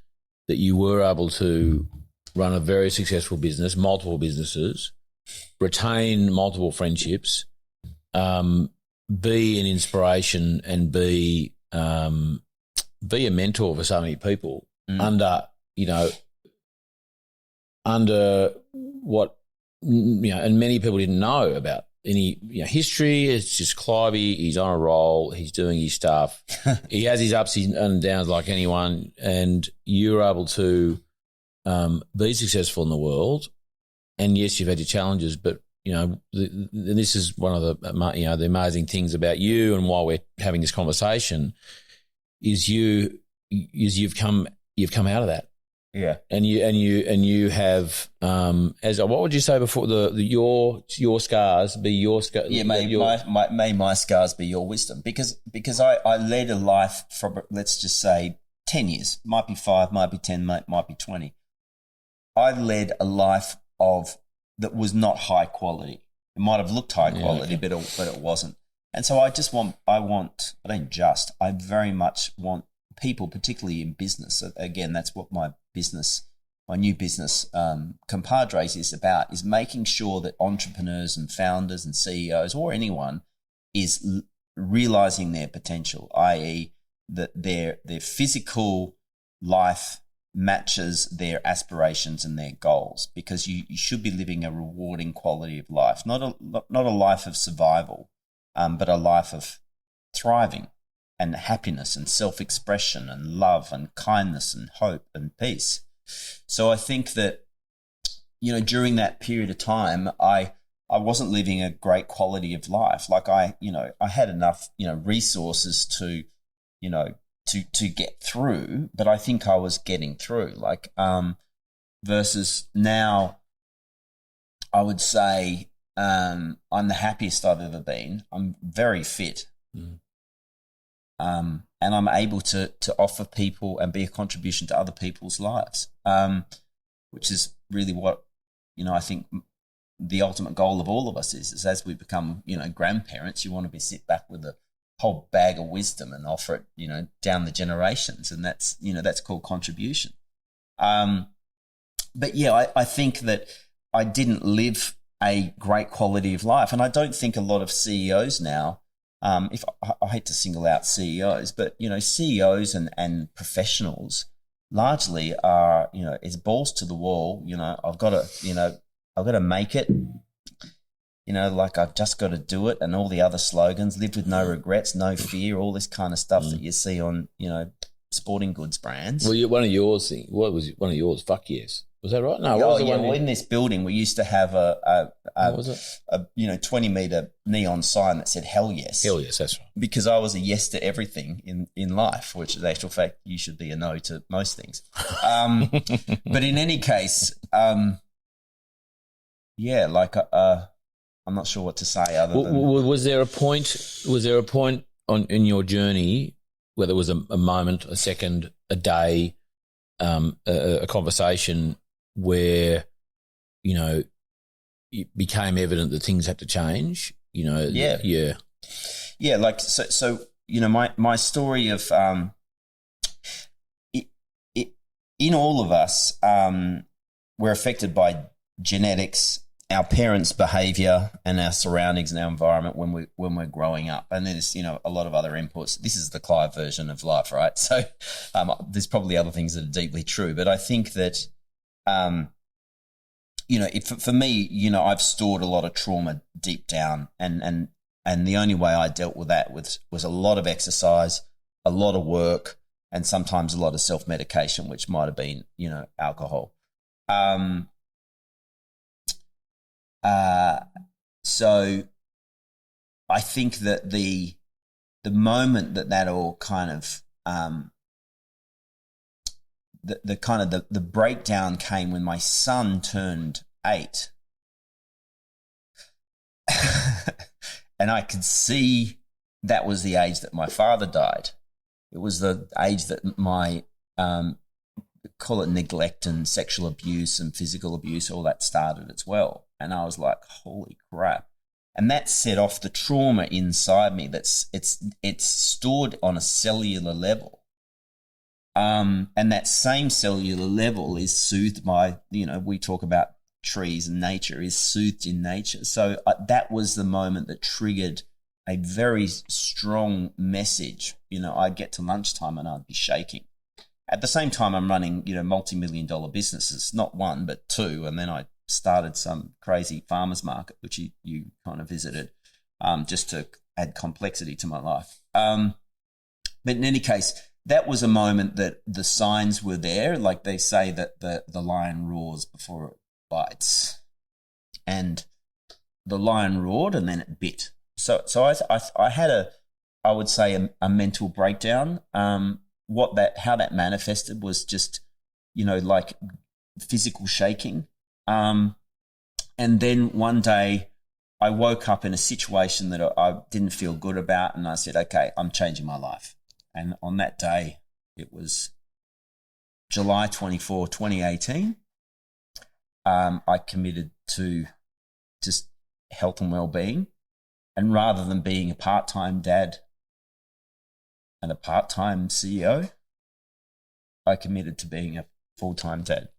that you were able to run a very successful business, multiple businesses, retain multiple friendships, be an inspiration, and be a mentor for so many people under what, and many people didn't know about any history. It's just Clivey, he's on a roll, he's doing his stuff. He has his ups and downs like anyone, and you're able to be successful in the world. And yes, you've had your challenges, but this is one of the amazing things about you, and why we're having this conversation is you've come out of that. Yeah, and you have as what would you say before your scars be your scars? Yeah, may my scars be your wisdom, because I led a life from, let's just say, 10 years, might be 5, might be 10, might be 20. I led a life that was not high quality. It might have looked high quality, but it wasn't. And so I very much want people, particularly in business. Again, that's what my new business, Compadres, is about, is making sure that entrepreneurs and founders and CEOs, or anyone, is realizing their potential, i.e. that their physical life matches their aspirations and their goals, because you should be living a rewarding quality of life, not a life of survival, but a life of thriving and happiness and self-expression and love and kindness and hope and peace. So I think that, during that period of time, I wasn't living a great quality of life. Like I had enough, resources to get through, but I think I was getting through. Versus now, I would say I'm the happiest I've ever been. I'm very fit. And I'm able to offer people and be a contribution to other people's lives, which is really what, I think the ultimate goal of all of us is as we become, grandparents. You want to sit back with a whole bag of wisdom and offer it, down the generations, and that's called contribution. But yeah, I think that I didn't live a great quality of life, and I don't think a lot of CEOs now. If I hate to single out CEOs, but CEOs and professionals largely are, it's balls to the wall. I've got to make it. I've just got to do it, and all the other slogans: live with no regrets, no fear, all this kind of stuff that you see on sporting goods brands. Well, one of yours, what was one of yours? Fuck yes. Was that right? No, well, in this building, we used to have a 20-meter neon sign that said "Hell yes." Hell yes, that's right. Because I was a yes to everything in life, which in actual fact you should be a no to most things. But in any case, I'm not sure what to say other than. Was there a point? In your journey where there was a moment, a second, a day, a conversation where it became evident that things had to change? Yeah. My story of in all of us, we're affected by genetics, our parents' behaviour, and our surroundings and our environment when we're growing up. And there's a lot of other inputs. This is the Clive version of life, right? So there's probably other things that are deeply true, but I think that for me, I've stored a lot of trauma deep down, and the only way I dealt with that was a lot of exercise, a lot of work, and sometimes a lot of self-medication, which might have been alcohol. So I think that the the moment that all kind of the breakdown came when my son turned 8. And I could see that was the age that my father died. It was the age that my, call it neglect and sexual abuse and physical abuse, all that started as well. And I was like, holy crap. And that set off the trauma inside me. It's stored on a cellular level. And that same cellular level is soothed by, we talk about trees and nature, is soothed in nature. So that was the moment that triggered a very strong message. I'd get to lunchtime and I'd be shaking. At the same time, I'm running, multi-million-dollar businesses, not one, but 2. And then I started some crazy farmer's market, which you kind of visited, just to add complexity to my life. But in any case, that was a moment that the signs were there. Like they say that the lion roars before it bites. And the lion roared and then it bit. So I had I would say a mental breakdown. How that manifested was just, like physical shaking. And then one day I woke up in a situation that I didn't feel good about, and I said, okay, I'm changing my life. And on that day, it was July 24, 2018, I committed to just health and well-being. And rather than being a part-time dad and a part-time CEO, I committed to being a full-time dad.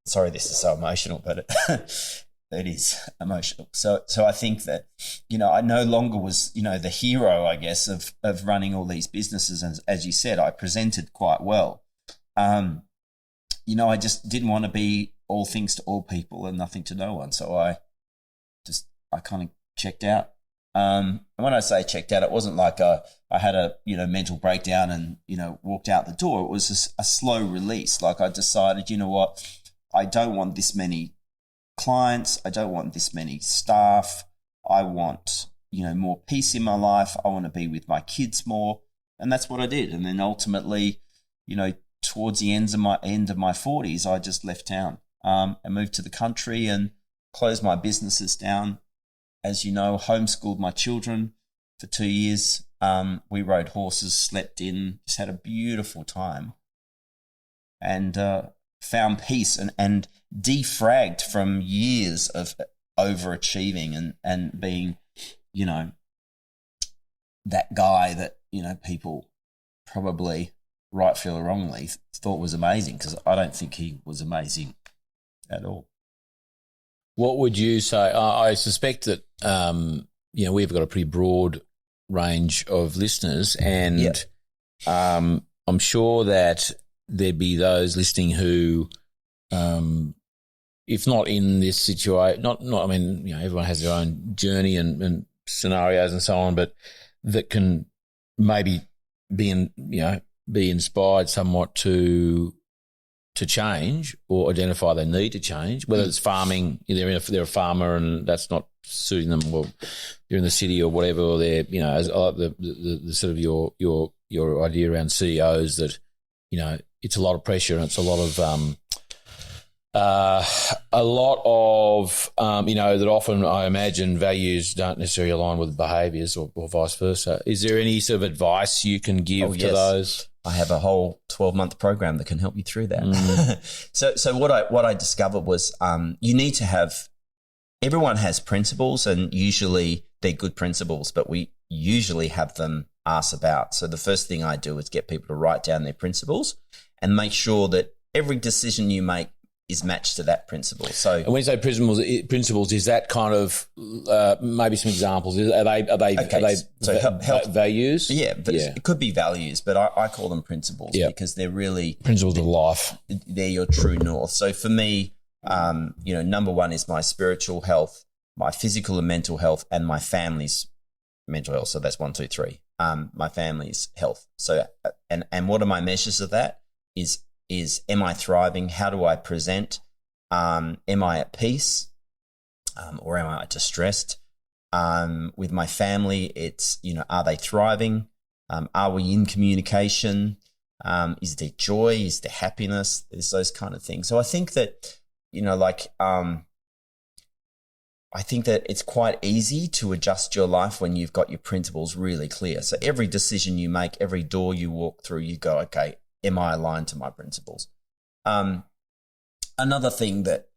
Sorry, this is so emotional, but it is emotional. So I think that, I no longer was, the hero, I guess, of running all these businesses. And as you said, I presented quite well. I just didn't want to be all things to all people and nothing to no one. So I kind of checked out. And when I say checked out, it wasn't like I had a, mental breakdown and, walked out the door. It was a slow release. Like I decided, you know what, I don't want this many clients. I don't want this many staff. I want, more peace in my life. I want to be with my kids more. And that's what I did. And then ultimately, towards the end of my 40s, I just left town. I moved to the country and closed my businesses down. As you know, homeschooled my children for 2 years. We rode horses, slept in, just had a beautiful time, and found peace and defragged from years of overachieving and being, that guy that, people probably rightfully or wrongly thought was amazing, because I don't think he was amazing at all. What would you say? I suspect that, we've got a pretty broad range of listeners, and Yep. I'm sure that there'd be those listening who, if not in this situation, everyone has their own journey and scenarios and so on, but that can maybe be inspired somewhat to change or identify they need to change, whether it's farming, they're a farmer and that's not suiting them, or they're in the city or whatever, or they're, as the sort of your idea around CEOs that, it's a lot of pressure and it's a lot of, that often I imagine values don't necessarily align with behaviours or vice versa. Is there any sort of advice you can give to those? I have a whole 12-month program that can help you through that. So what I discovered was you need to have, everyone has principles, and usually they're good principles, but we usually have them asked about. So the first thing I do is get people to write down their principles and make sure that every decision you make is matched to that principle. So, and when you say principles, is that kind of maybe some examples? Are they values? Yeah, it could be values, but I call them principles because they're really principles of life. They're your true north. So for me, number one is my spiritual health, my physical and mental health, and my family's mental health. So that's 1, 2, 3. My family's health. So and what are my measures of that? Is am I thriving? How do I present? Am I at peace? Or am I distressed? With my family, it's, are they thriving? Are we in communication? Is there joy? Is there happiness? There's those kind of things. So I think that, I think that it's quite easy to adjust your life when you've got your principles really clear. So every decision you make, every door you walk through, you go, okay, am I aligned to my principles? Another thing that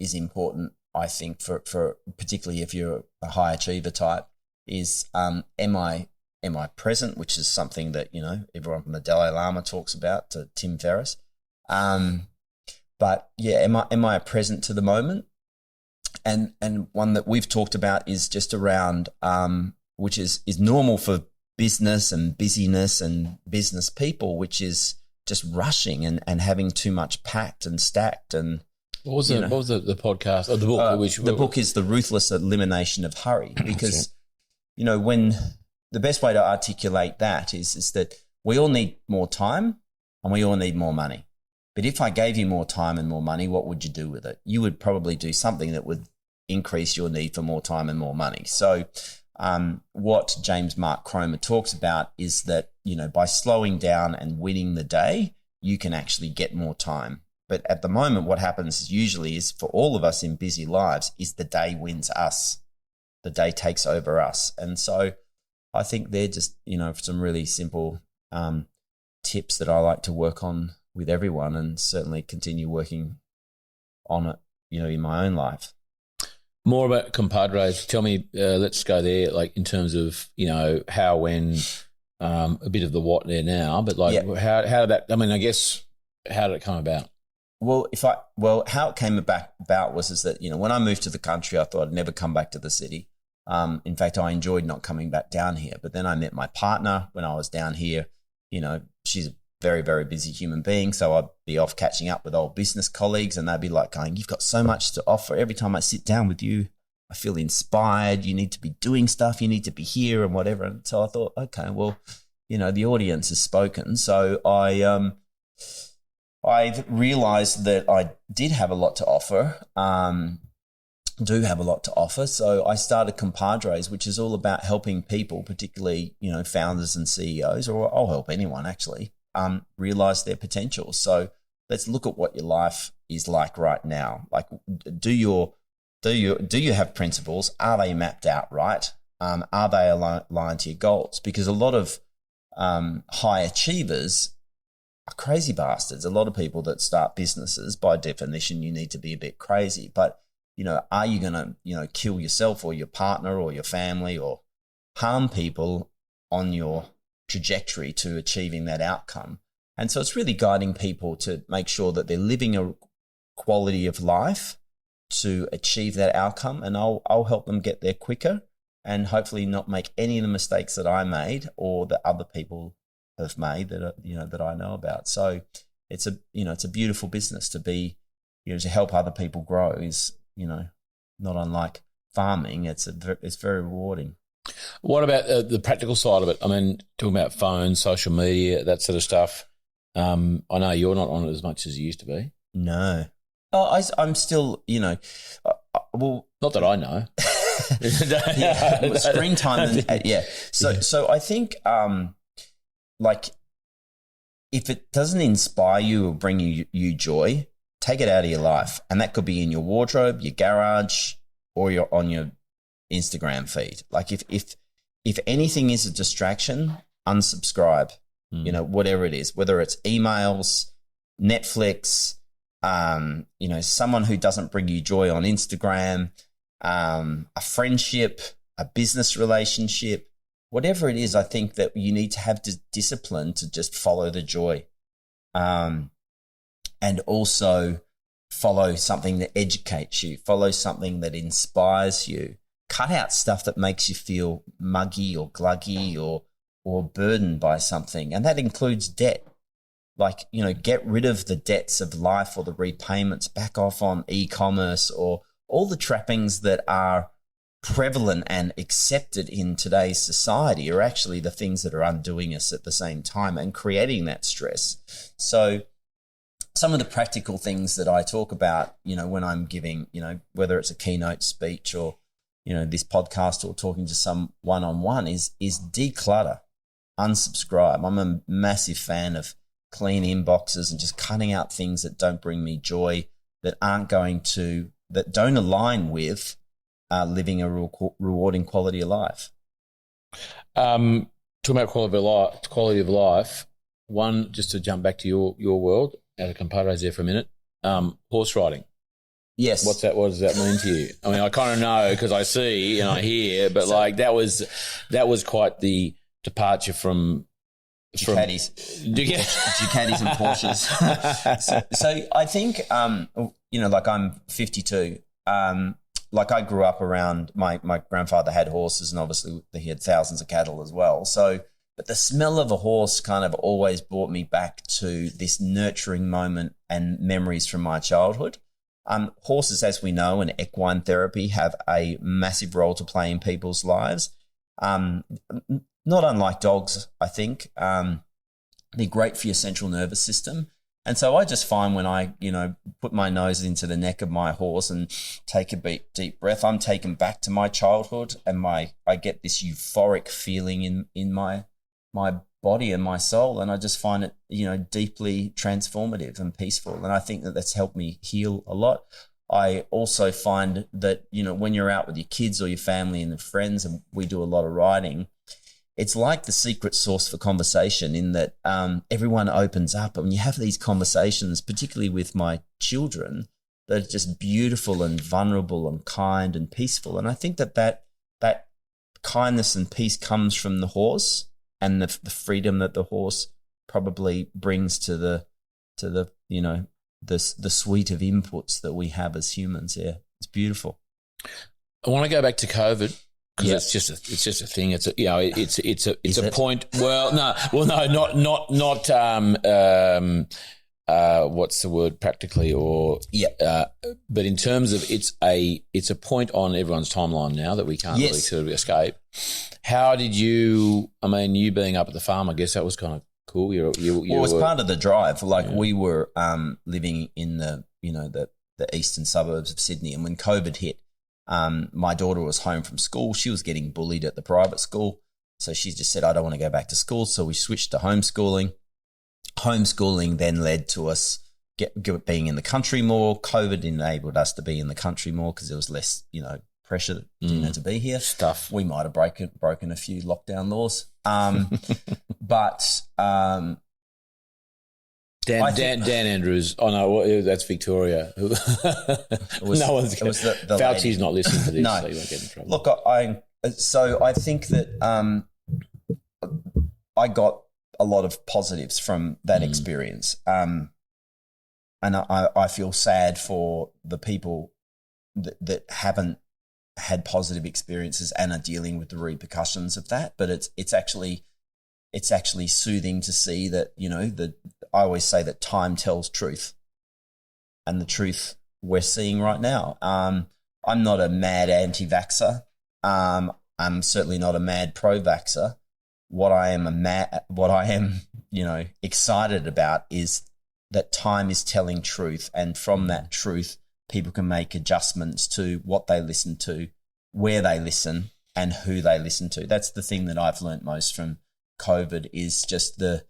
is important, I think, for particularly if you're a high achiever type, is am I present, which is something that, everyone from the Dalai Lama talks about, to Tim Ferriss. But yeah, am I present to the moment? And one that we've talked about is just around, which is normal for business and busyness and business people, which is just rushing and having too much packed and stacked. And what was the podcast or the book? The book is The Ruthless Elimination of Hurry, because when the best way to articulate that is that we all need more time and we all need more money. But if I gave you more time and more money, what would you do with it? You would probably do something that would increase your need for more time and more money. So what James Mark Cromer talks about is that, by slowing down and winning the day, you can actually get more time. But at the moment, what happens usually is, for all of us in busy lives, is the day wins us. The day takes over us. And so I think they're just, some really simple tips that I like to work on with everyone, and certainly continue working on it, in my own life. More about compadres. Tell me, let's go there, like in terms of, how, when, a bit of the what there now, but how did that, I guess, how did it come about? Well, how it came about was that, when I moved to the country, I thought I'd never come back to the city. In fact, I enjoyed not coming back down here, but then I met my partner when I was down here. She's a very, very busy human being. So I'd be off catching up with old business colleagues, and they'd be like going, "You've got so much to offer. Every time I sit down with you, I feel inspired. You need to be doing stuff. You need to be here," and whatever. And so I thought, okay, well, the audience has spoken. So I realized that I did have a lot to offer. Do have a lot to offer. So I started Compadres, which is all about helping people, particularly, founders and CEOs, or I'll help anyone actually, realize their potential. So let's look at what your life is like right now. Like, do you have principles? Are they mapped out right? Are they aligned to your goals? Because a lot of high achievers are crazy bastards. A lot of people that start businesses, by definition, you need to be a bit crazy. But, are you going to, kill yourself or your partner or your family or harm people on your trajectory to achieving that outcome? And so it's really guiding people to make sure that they're living a quality of life to achieve that outcome. And I'll help them get there quicker, and hopefully not make any of the mistakes that I made or that other people have made that that I know about. So it's a beautiful business to be, to help other people grow is, not unlike farming. It's very rewarding. What about the practical side of it? Talking about phones, social media, that sort of stuff. I know you're not on it as much as you used to be. No. Oh, I'm still, well, not that I know. Yeah, screen time. Yeah. So I think, if it doesn't inspire you or bring you joy, take it out of your life. And that could be in your wardrobe, your garage, or on your Instagram feed. Like if anything is a distraction, unsubscribe, whatever it is, whether it's emails, Netflix, someone who doesn't bring you joy on Instagram, a friendship, a business relationship, whatever it is. I think that you need to have discipline to just follow the joy. And also follow something that educates you, follow something that inspires you. Cut out stuff that makes you feel muggy or gluggy or burdened by something. And that includes debt. Like, get rid of the debts of life or the repayments, back off on e-commerce or all the trappings that are prevalent and accepted in today's society are actually the things that are undoing us at the same time and creating that stress. So some of the practical things that I talk about, when I'm giving, whether it's a keynote speech or, this podcast or talking to some one-on-one is declutter. unsubscribe. I'm a massive fan of clean inboxes and just cutting out things that don't bring me joy, that don't align with living a rewarding quality of life. Talking about quality of life, one, just to jump back to your world, out of compadres there for a minute, horse riding. Yes. What does that mean to you? I mean, I kind of know because I see and I hear, but that was quite the departure from Ducatis. Ducatis and Porsches. so I think, like I'm 52. Like I grew up around my grandfather had horses, and obviously he had thousands of cattle as well. So, but the smell of a horse kind of always brought me back to this nurturing moment and memories from my childhood. Horses, as we know, in equine therapy have a massive role to play in people's lives. Not unlike dogs, I think. They're great for your central nervous system. And so I just find when I, put my nose into the neck of my horse and take a deep breath, I'm taken back to my childhood, and I get this euphoric feeling in my body and my soul, and I just find it, deeply transformative and peaceful. And I think that that's helped me heal a lot. I also find that, when you're out with your kids or your family and friends, and we do a lot of riding, it's like the secret sauce for conversation in that everyone opens up, and you have these conversations, particularly with my children, that are just beautiful and vulnerable and kind and peaceful. And I think that kindness and peace comes from the horse, and the freedom that the horse probably brings to the suite of inputs that we have as humans. Yeah, it's beautiful. I want to go back to COVID. Because it's just a thing. It's a point. Well, no, not. What's the word? Practically, or but in terms of it's a point on everyone's timeline now that we can't really sort of escape. How did you? I mean, you being up at the farm, I guess that was kind of cool. Well, it was part of the drive. Like we were living in the eastern suburbs of Sydney, and when COVID hit. My daughter was home from school. She was getting bullied at the private school. So she just said, I don't want to go back to school. So we switched to homeschooling. Homeschooling then led to us being in the country more. COVID enabled us to be in the country more because there was less, pressure to be here. Stuff. We might have broken a few lockdown laws. Dan Andrews. Oh no, that's Victoria. No one's. Fauci's not listening to this, so you won't get in trouble. Look, I think that I got a lot of positives from that experience, and I feel sad for the people that haven't had positive experiences and are dealing with the repercussions of that. But it's actually soothing to see that, I always say that time tells truth, and the truth we're seeing right now. I'm not a mad anti-vaxxer. I'm certainly not a mad pro-vaxxer. What I am, excited about is that time is telling truth, and from that truth, people can make adjustments to what they listen to, where they listen, and who they listen to. That's the thing that I've learnt most from COVID is just the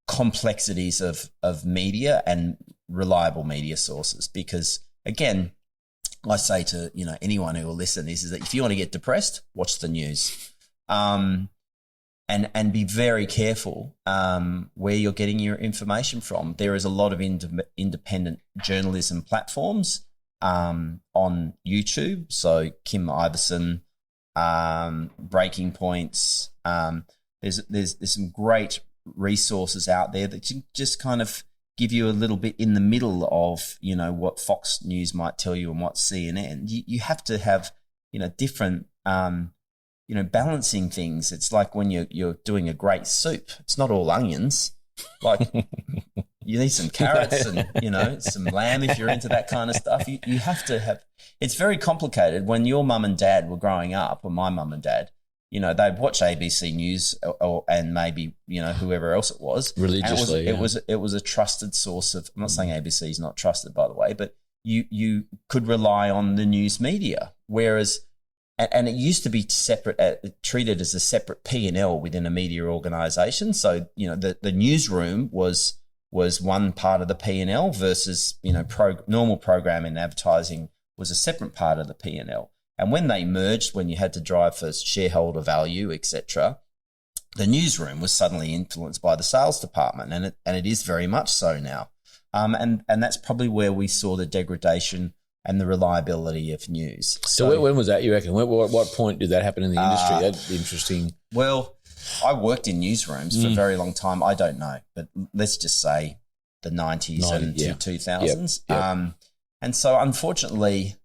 complexities of media and reliable media sources. Because again, I say to anyone who will listen is that if you want to get depressed, watch the news, and be very careful where you're getting your information from. There is a lot of independent journalism platforms on YouTube. So Kim Iverson, Breaking Points. There's some great resources out there that just kind of give you a little bit in the middle of what Fox News might tell you and what CNN. You have to have different balancing things. It's like when you're doing a great soup. It's not all onions. Like you need some carrots and some lamb if you're into that kind of stuff. You have to have. It's very complicated. When your mum and dad were growing up, or my mum and dad. They'd watch ABC News and maybe, whoever else it was. Religiously. It was a trusted source of, I'm not saying ABC is not trusted, by the way, but you could rely on the news media. Whereas and it used to be separate, treated as a separate P&L within a media organisation. So, the newsroom was one part of the P&L versus, normal program and advertising was a separate part of the P&L. And when they merged, when you had to drive for shareholder value, etc., the newsroom was suddenly influenced by the sales department, and it is very much so now. And that's probably where we saw the degradation and the reliability of news. So when was that, you reckon? What point did that happen in the industry? That's interesting. Well, I worked in newsrooms for a very long time. I don't know, but let's just say the 90s and 2000s. Yep. And so, unfortunately,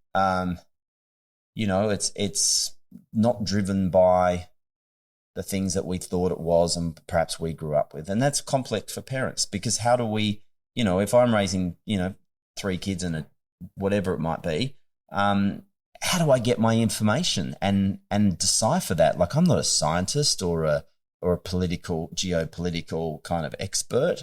it's not driven by the things that we thought it was and perhaps we grew up with. And that's complex for parents, because how do we, if I'm raising, 3 kids and whatever it might be, how do I get my information and decipher that? Like, I'm not a scientist or a geopolitical kind of expert.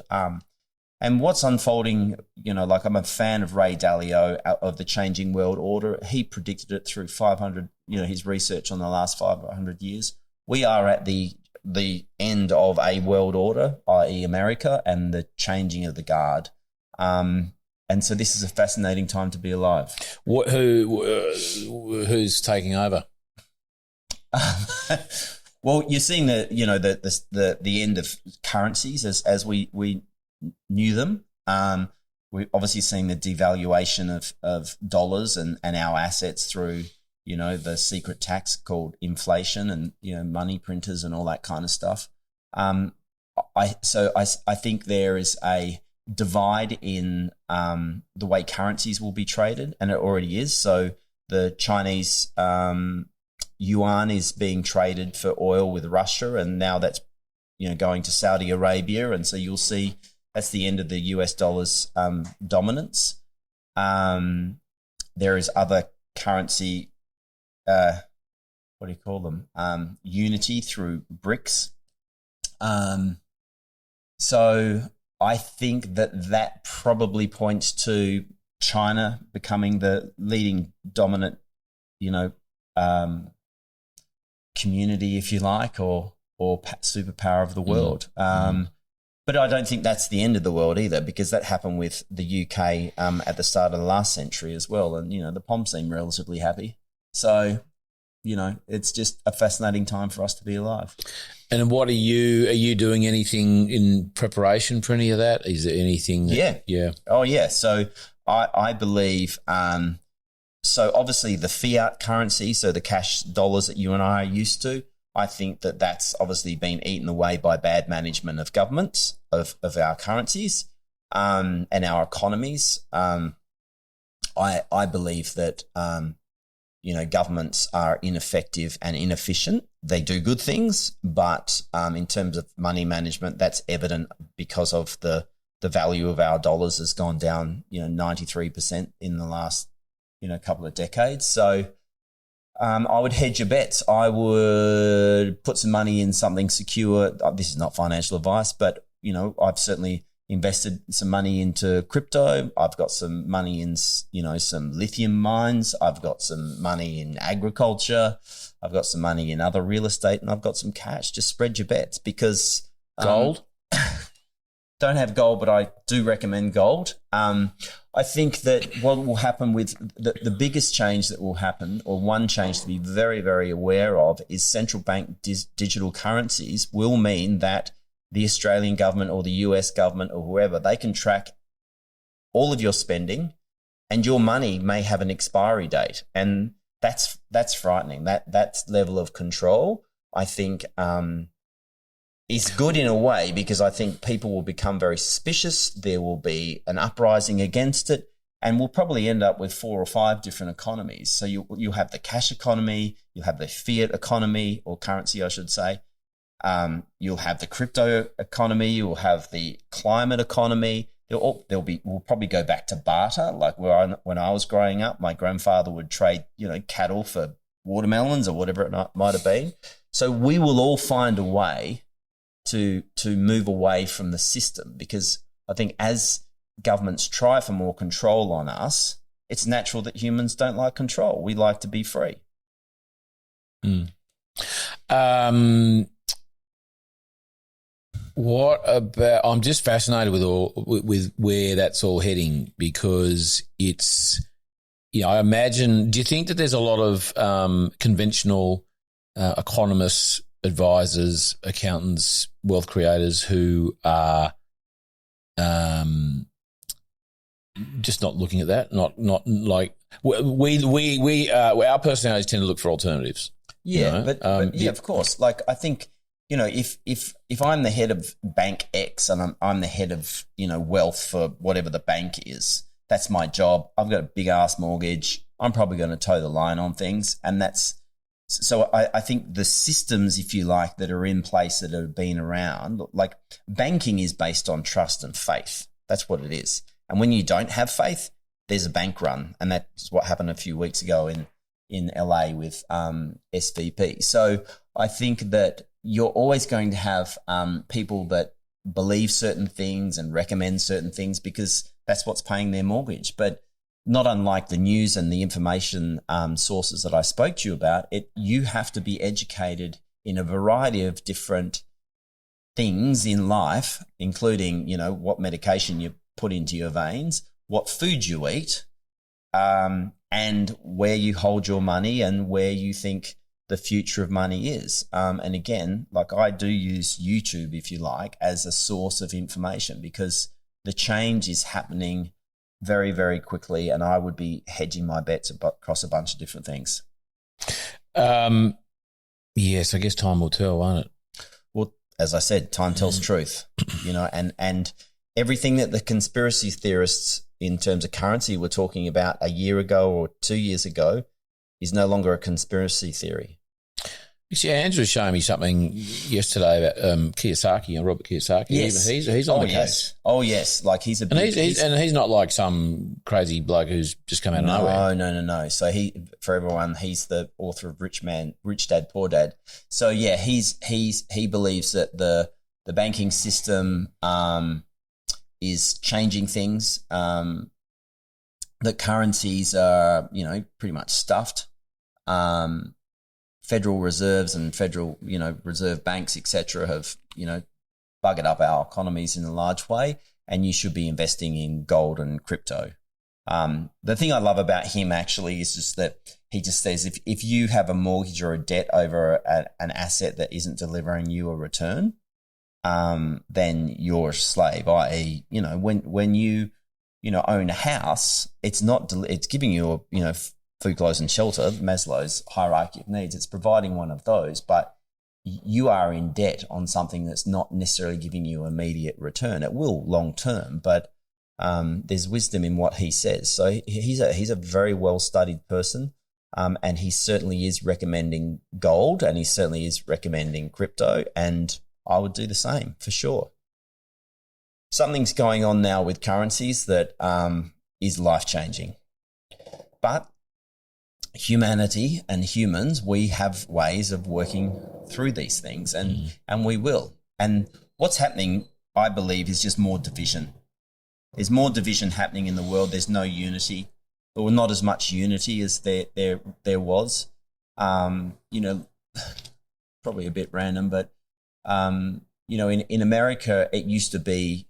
And what's unfolding, like, I'm a fan of Ray Dalio of the changing world order. He predicted it through 500, his research on the last 500 years. We are at the end of a world order, i.e. America, and the changing of the guard. And so this is a fascinating time to be alive. Who's taking over? Well, you're seeing the end of currencies as we knew them. We're obviously seeing the devaluation of dollars and our assets through, the secret tax called inflation and, money printers and all that kind of stuff. I think there is a divide in the way currencies will be traded, and it already is. So the Chinese yuan is being traded for oil with Russia, and now that's going to Saudi Arabia, and so you'll see that's the end of the US dollar's dominance. There is other currency, what do you call them? Unity through BRICS. So I think that probably points to China becoming the leading dominant, community, if you like, or superpower of the world. But I don't think that's the end of the world either, because that happened with the UK at the start of the last century as well. And, the Poms seem relatively happy. So, it's just a fascinating time for us to be alive. And what are you doing anything in preparation for any of that? Is there anything? Yeah. Oh, yeah. So I believe, so obviously the fiat currency, so the cash dollars that you and I are used to, I think that's obviously been eaten away by bad management of governments, of our currencies, and our economies. I believe that, governments are ineffective and inefficient. They do good things, but in terms of money management, that's evident because of the value of our dollars has gone down, 93% in the last, couple of decades. So I would hedge your bets. I would put some money in something secure. This is not financial advice, but, I've certainly invested some money into crypto. I've got some money in, some lithium mines. I've got some money in agriculture. I've got some money in other real estate, and I've got some cash. Just spread your bets, because gold. Don't have gold, but I do recommend gold. I think that what will happen with the biggest change that will happen, or one change to be very, very aware of, is central bank digital currencies will mean that the Australian government or the US government or whoever, they can track all of your spending, and your money may have an expiry date. And that's frightening. That level of control, I think, is good in a way, because I think people will become very suspicious. There will be an uprising against it, and we'll probably end up with 4 or 5 different economies. So you'll have the cash economy, you'll have the fiat economy, or currency, I should say. You'll have the crypto economy, you'll have the climate economy. We'll probably go back to barter, like when I was growing up, my grandfather would trade, cattle for watermelons or whatever it might have been. So we will all find a way to move away from the system, because I think as governments try for more control on us, it's natural that humans don't like control. We like to be free. What about? I'm just fascinated with where that's all heading, because it's, I imagine. Do you think that there's a lot of conventional economists, advisors, accountants, wealth creators who are just not looking at that? Not like our personalities tend to look for alternatives. Yeah, but of course. Like, I think, if I'm the head of bank X and I'm the head of, wealth for whatever the bank is, that's my job. I've got a big ass mortgage. I'm probably going to toe the line on things. And so I think the systems, if you like, that are in place that have been around, like banking is based on trust and faith. That's what it is. And when you don't have faith, there's a bank run. And that's what happened a few weeks ago in LA with SVP. So I think that you're always going to have people that believe certain things and recommend certain things because that's what's paying their mortgage. But not unlike the news and the information sources that I spoke to you about, you have to be educated in a variety of different things in life, including, what medication you put into your veins, what food you eat, and where you hold your money and where you think the future of money is. And again, like, I do use YouTube, if you like, as a source of information because the change is happening very, very quickly, and I would be hedging my bets across a bunch of different things. Yes, I guess time will tell, won't it? Well, as I said, time tells truth, and everything that the conspiracy theorists in terms of currency were talking about a year ago or 2 years ago is no longer a conspiracy theory. Yeah, Andrew was showing me something yesterday about Kiyosaki, Robert Kiyosaki. Yes, he's on the case. Oh yes, like he's he's not like some crazy bloke who's just come out of nowhere. No. So he's the author of Rich Dad, Poor Dad. So yeah, he believes that the banking system is changing things. That currencies are pretty much stuffed. Federal reserves and federal, reserve banks, etc., have, buggered up our economies in a large way, and you should be investing in gold and crypto. The thing I love about him actually is just that he just says if you have a mortgage or a debt over an asset that isn't delivering you a return, then you're a slave. I.e., when you own a house, it's giving you food, clothes, and shelter, Maslow's hierarchy of needs. It's providing one of those, but you are in debt on something that's not necessarily giving you immediate return. It will long term, but there's wisdom in what he says. So he's a very well studied person, and he certainly is recommending gold, and he certainly is recommending crypto, and I would do the same for sure. Something's going on now with currencies that is life changing, but humanity and humans, we have ways of working through these things, and we will. And what's happening, I believe, is just more division. There's more division happening in the world. There's no unity, or not as much unity as there was. Probably a bit random, but in America, it used to be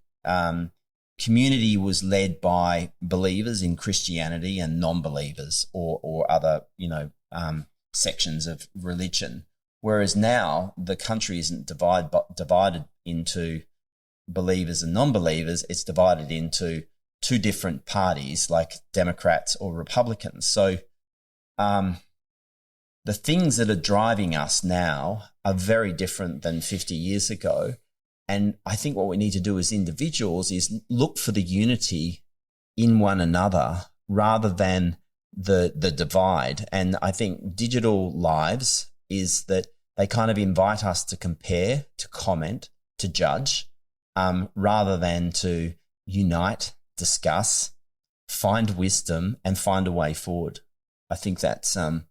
community was led by believers in Christianity and non-believers or other, sections of religion. Whereas now the country isn't divided into believers and non-believers. It's divided into two different parties, like Democrats or Republicans. So the things that are driving us now are very different than 50 years ago. And I think what we need to do as individuals is look for the unity in one another rather than the divide. And I think digital lives is that they kind of invite us to compare, to comment, to judge, rather than to unite, discuss, find wisdom, and find a way forward. I think that's the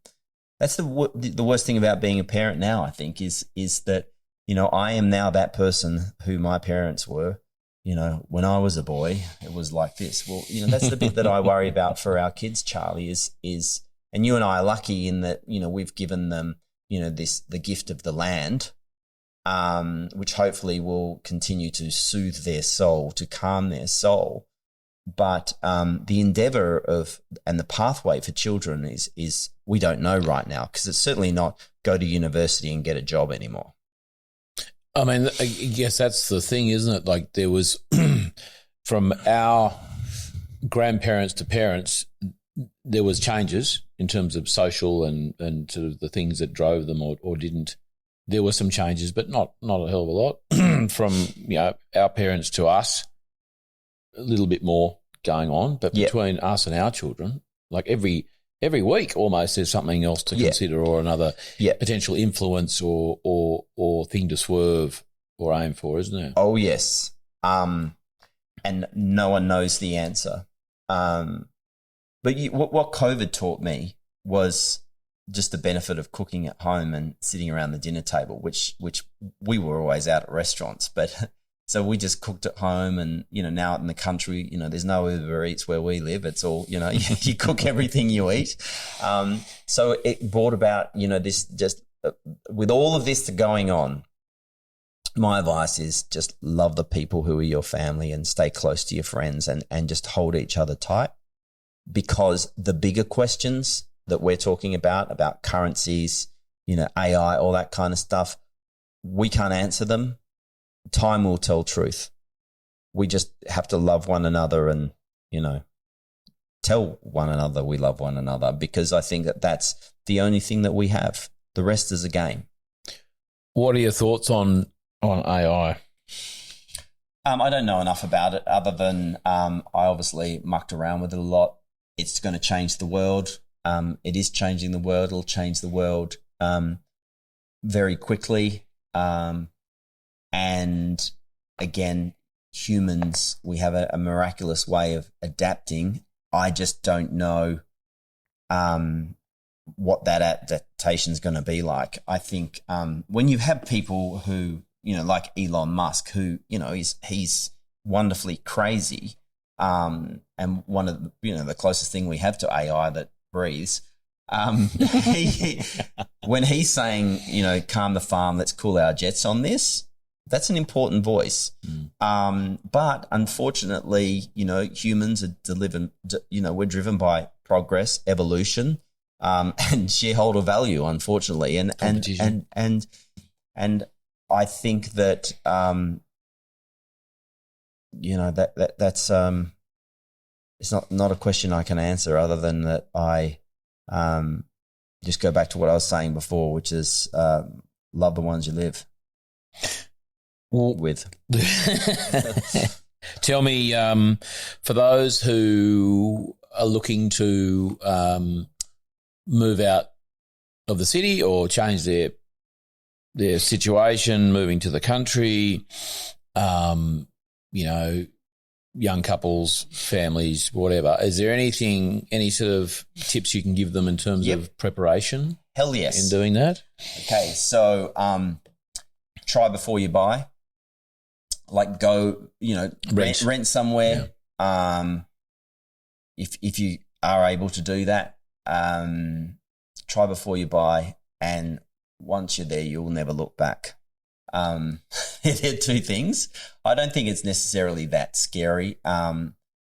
worst thing about being a parent now, I think, is that, I am now that person who my parents were. When I was a boy, it was like this. Well, that's the bit that I worry about for our kids, Charlie, is, and you and I are lucky in that, we've given them the gift of the land, which hopefully will continue to soothe their soul, to calm their soul. But the endeavour and the pathway for children is we don't know right now, because it's certainly not go to university and get a job anymore. I mean, I guess that's the thing, isn't it? Like there was from our grandparents to parents, there was changes in terms of social and sort of the things that drove them or didn't. There were some changes, but not a hell of a lot. From our parents to us, a little bit more going on. But between us and our children, like every week almost there's something else to consider, or another potential influence or thing to swerve or aim for, isn't there? Oh yes, and no one knows the answer. But what COVID taught me was just the benefit of cooking at home and sitting around the dinner table, which we were always out at restaurants, but so we just cooked at home. And now in the country, there's no Uber Eats where we live. It's all you cook everything you eat. So it brought about this just with all of this going on. My advice is just love the people who are your family and stay close to your friends and just hold each other tight, because the bigger questions that we're talking about currencies, AI, all that kind of stuff, we can't answer them. Time will tell truth. We just have to love one another and, tell one another we love one another, because I think that's the only thing that we have. The rest is a game. What are your thoughts on AI? I don't know enough about it other than I obviously mucked around with it a lot. It's going to change the world. It is changing the world. It'll change the world very quickly. And again, humans, we have a miraculous way of adapting. I just don't know what that adaptation is going to be like. I think when you have people who, like Elon Musk, who, he's wonderfully crazy, and one of the closest thing we have to AI that breathes. When he's saying, calm the farm, let's cool our jets on this, that's an important voice. But unfortunately, humans are we're driven by progress, evolution, and shareholder value, unfortunately. And I think that, that's it's not a question I can answer, other than that I just go back to what I was saying before, which is love the ones you live with. Tell me, for those who are looking to move out of the city or change their situation, moving to the country, young couples, families, whatever, is there any sort of tips you can give them in terms of preparation? Hell yes. In doing that? Okay, so try before you buy. Like go, rent somewhere. Yeah. If you are able to do that, try before you buy, and once you're there, you'll never look back. They're two things. I don't think it's necessarily that scary.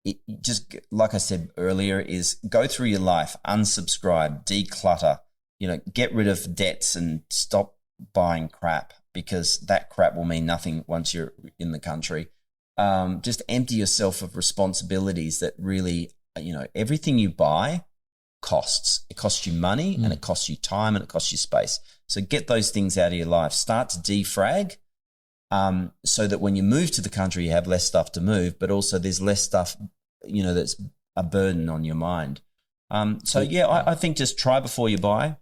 It just, like I said earlier, is go through your life, unsubscribe, declutter, get rid of debts and stop buying crap, because that crap will mean nothing once you're in the country. Just empty yourself of responsibilities that really, everything you buy costs. It costs you money and it costs you time and it costs you space. So get those things out of your life. Start to defrag, so that when you move to the country, you have less stuff to move, but also there's less stuff, that's a burden on your mind. I think just try before you buy,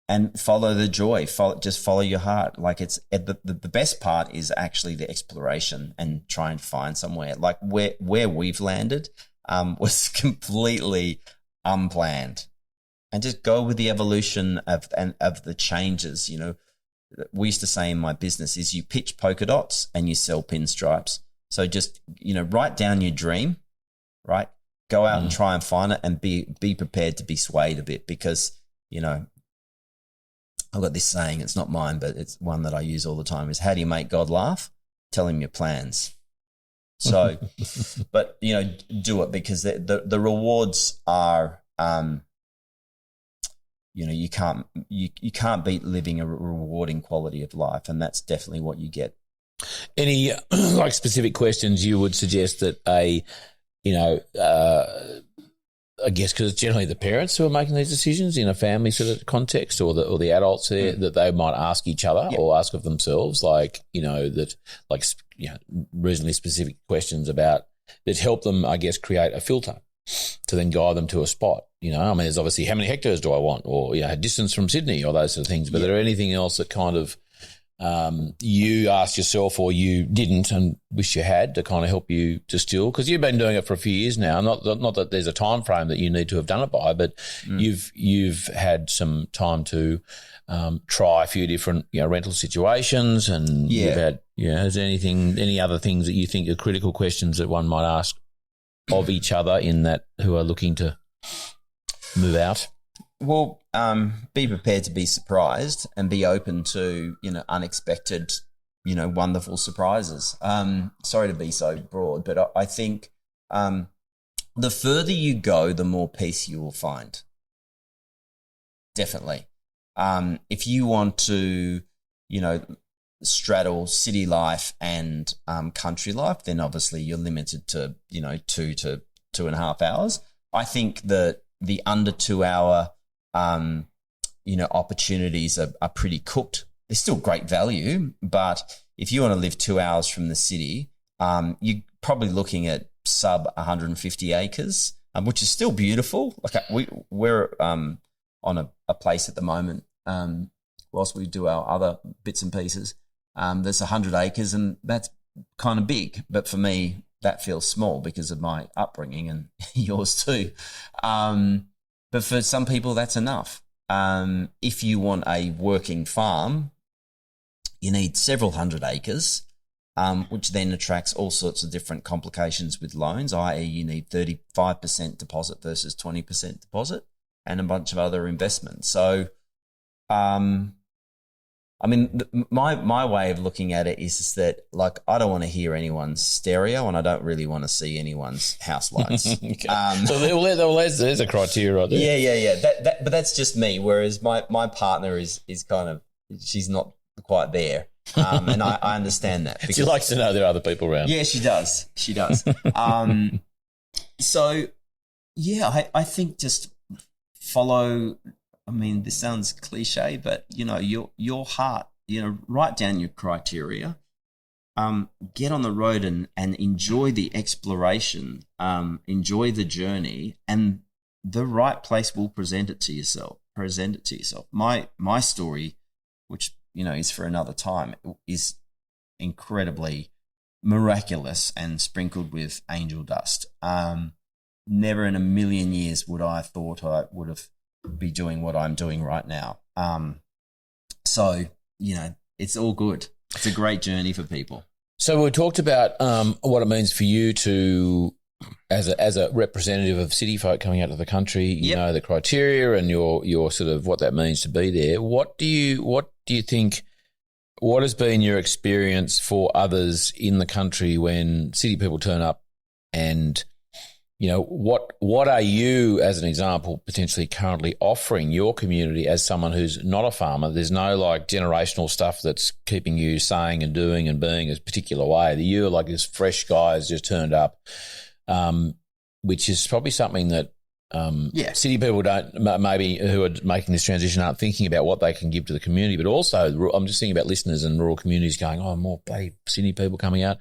and follow the joy. Just follow your heart. Like it's the best part is actually the exploration and try and find somewhere. Like where we've landed was completely unplanned, and just go with the evolution of the changes. We used to say in my business is you pitch polka dots and you sell pinstripes. So just write down your dream, right? Go out and try and find it, and be prepared to be swayed a bit, because I've got this saying, it's not mine, but it's one that I use all the time, is how do you make God laugh? Tell him your plans. So, but, you know, do it, because the rewards are, you know, you can't beat living a rewarding quality of life, and that's definitely what you get. Any like specific questions you would suggest that I guess because it's generally the parents who are making these decisions in a family sort of context, or the adults there, that they might ask each other or ask of themselves, like, you know, that like, you know, reasonably specific questions about that help them, I guess, create a filter to then guide them to a spot. You know, I mean, there's obviously how many hectares do I want, or, you know, distance from Sydney, or those sort of things. But is there anything else that kind of you asked yourself, or you didn't and wish you had, to kind of help you distill? Because you've been doing it for a few years now. Not that there's a time frame that you need to have done it by, but you've had some time to try a few different, you know, rental situations, and you've had, you know, is there any other things that you think are critical questions that one might ask of each other in that, who are looking to move out? Well, be prepared to be surprised, and be open to, you know, unexpected, you know, wonderful surprises. Sorry to be so broad, but I think the further you go, the more peace you will find. Definitely. If you want to, you know, straddle city life and country life, then obviously you're limited to, you know, 2 to 2.5 hours. I think that the under 2 hour you know, opportunities are pretty cooked. They're still great value, but if you want to live 2 hours from the city, you're probably looking at sub 150 acres, which is still beautiful. Like we're on a place at the moment, whilst we do our other bits and pieces, there's 100 acres, and that's kind of big. But for me, that feels small because of my upbringing, and yours too. But for some people, that's enough. If you want a working farm, you need several hundred acres, which then attracts all sorts of different complications with loans, i.e. you need 35% deposit versus 20% deposit, and a bunch of other investments. So, I mean, my way of looking at it is that, like, I don't want to hear anyone's stereo, and I don't really want to see anyone's house lights. Okay. So there's a criteria right there. Yeah. But that's just me. Whereas my partner is kind of, she's not quite there, and I understand that. She likes to know there are other people around. Yeah, she does. So yeah, I think just follow. I mean, this sounds cliche, but, you know, your heart, you know, write down your criteria, get on the road and enjoy the exploration, enjoy the journey, and the right place will present it to yourself. My story, which, you know, is for another time, is incredibly miraculous and sprinkled with angel dust. Never in a million years would I have thought I would have be doing what I'm doing right now. So, you know, it's all good. It's a great journey for people. So we talked about what it means for you to, as a representative of city folk coming out of the country, you know, the criteria and your sort of what that means to be there. What do you think, what has been your experience for others in the country when city people turn up, and, you know, what are you, as an example, potentially currently offering your community as someone who's not a farmer? There's no like generational stuff that's keeping you saying and doing and being a particular way. You're like this fresh guy has just turned up, which is probably something that city people don't, maybe who are making this transition, aren't thinking about what they can give to the community. But also, I'm just thinking about listeners in rural communities going, oh, more bloody Sydney people coming out.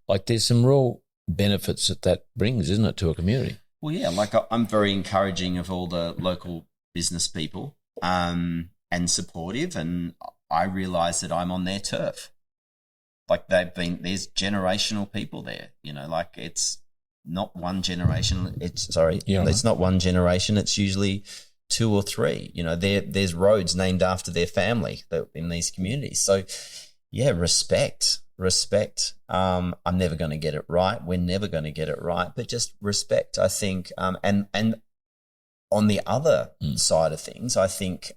Like, there's some real benefits that brings, isn't it, to a community? Well, yeah, like I'm very encouraging of all the local business people, and supportive, and I realise that I'm on their turf. Like, there's generational people there, you know, like it's not one generation. It's not one generation. It's usually 2 or 3. You know, there's roads named after their family in these communities. So, yeah, respect. I'm never going to get it right. We're never going to get it right, but just respect, I think. And on the other side of things, I think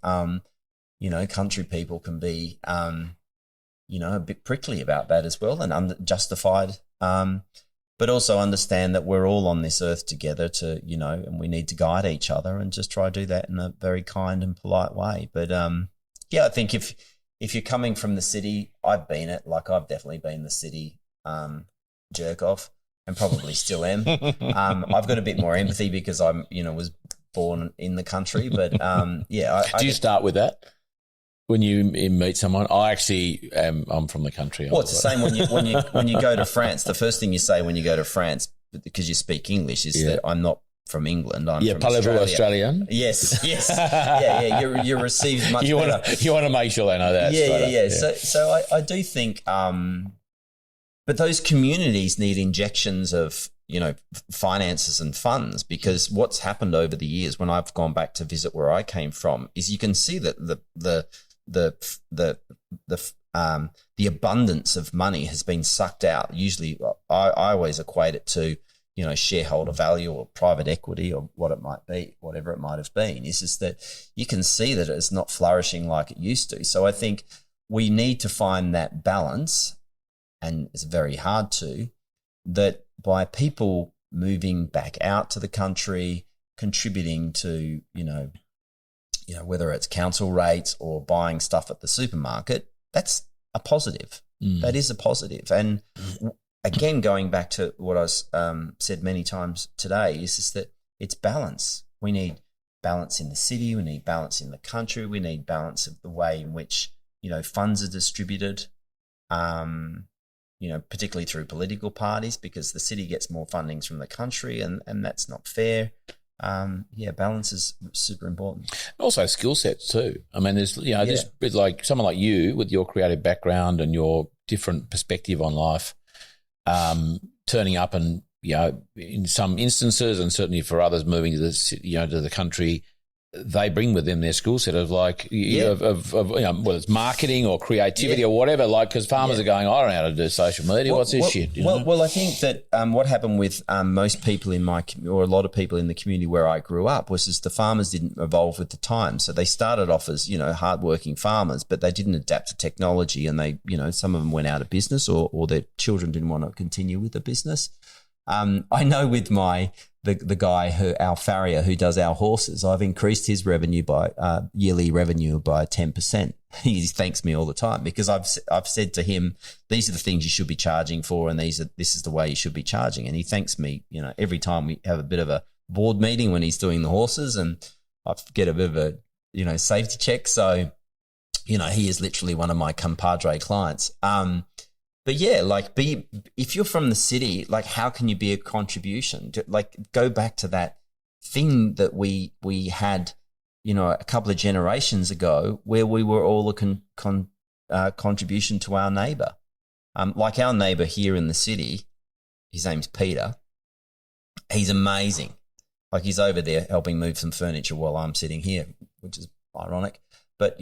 country people can be, a bit prickly about that as well and unjustified. But also understand that we're all on this earth together and we need to guide each other and just try to do that in a very kind and polite way. But, I think if you're coming from the city, I've definitely been the city jerk off and probably still am. I've got a bit more empathy because I'm, was born in the country. But, Do you start with that? When you meet someone, I'm from the country. Well, it's the same when you go to France. The first thing you say when you go to France, because you speak English, is that I'm not from England. I'm from parlez-vous Australia. Australian? Yes. You're received much better. You want to make sure they know that. Yeah. So I do think, but those communities need injections of finances and funds, because what's happened over the years when I've gone back to visit where I came from is you can see that the abundance of money has been sucked out. Usually I always equate it to, shareholder value or private equity or what it might be, whatever it might have been. It's just that you can see that it's not flourishing like it used to. So I think we need to find that balance, and it's very hard that by people moving back out to the country, contributing to, whether it's council rates or buying stuff at the supermarket, that's a positive. That is a positive. And again, going back to what I said many times today, is just that it's balance. We need balance in the city. We need balance in the country. We need balance of the way in which, funds are distributed, particularly through political parties, because the city gets more fundings from the country and that's not fair. Balance is super important. Also skill sets too. I mean, there's, just like someone like you with your creative background and your different perspective on life, turning up and, in some instances, and certainly for others moving to to the country, they bring with them their skill set of whether it's marketing or creativity or whatever, because farmers are going, I don't know how to do social media. What's this shit? Well, I think that what happened with most people in or a lot of people in the community where I grew up was just the farmers didn't evolve with the times. So they started off as, hardworking farmers, but they didn't adapt to technology, and they, some of them went out of business or their children didn't want to continue with the business. I know with the guy our farrier who does our horses, I've increased his revenue by yearly revenue by 10%. He thanks me all the time because I've said to him, these are the things you should be charging for, and this is the way you should be charging. And he thanks me, every time we have a bit of a board meeting when he's doing the horses, and I get a bit of a safety check. So he is literally one of my compadre clients. But if you're from the city, how can you be a contribution? Go back to that thing that we had, a couple of generations ago, where we were all a contribution to our neighbour. Like our neighbour here in the city, his name's Peter. He's amazing. He's over there helping move some furniture while I'm sitting here, which is ironic. But,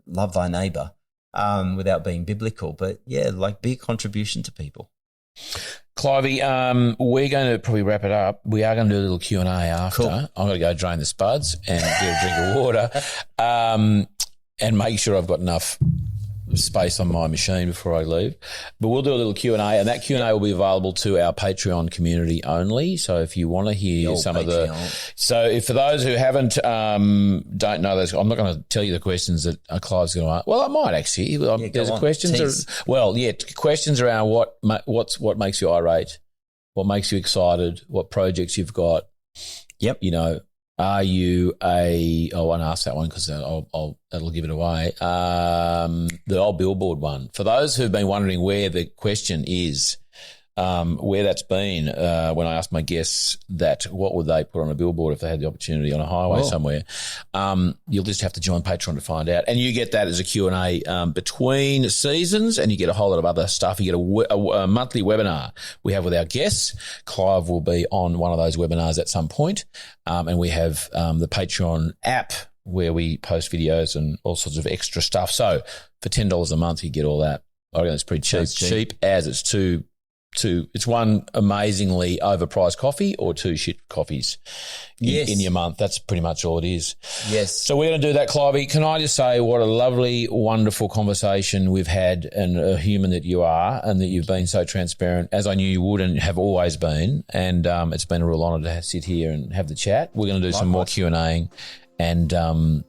love thy neighbour. Without being biblical, but be a contribution to people. Clivey, we're going to probably wrap it up. We are going to do a little Q&A after. Cool. I'm going to go drain the spuds and get a drink of water, and make sure I've got enough space on my machine before I leave. But we'll do a little Q&A, and that Q&A will be available to our Patreon community only. So if you want to hear some Patreon. For those who don't know those, I'm not going to tell you the questions that Clive's going to ask. Well, I might actually. There's questions. Questions around what makes you irate, what makes you excited, what projects you've got. Yep. Are you I won't ask that one because that'll give it away. The old billboard one. For those who've been wondering where the question is, where that's been, when I asked my guests that what would they put on a billboard if they had the opportunity on a highway somewhere, you'll just have to join Patreon to find out. And you get that as a Q&A between seasons, and you get a whole lot of other stuff. You get a monthly webinar we have with our guests. Clive will be on one of those webinars at some point. And we have the Patreon app where we post videos and all sorts of extra stuff. So for $10 a month, you get all that. I reckon it's pretty cheap. Cheap as it's too it's one amazingly overpriced coffee or two shit coffees in your month. That's pretty much all it is. Yes. So we're going to do that, Clive. Can I just say what a lovely, wonderful conversation we've had, and a human that you are, and that you've been so transparent, as I knew you would and have always been. And it's been a real honour to sit here and have the chat. We're going to do some more Q&A, and I'm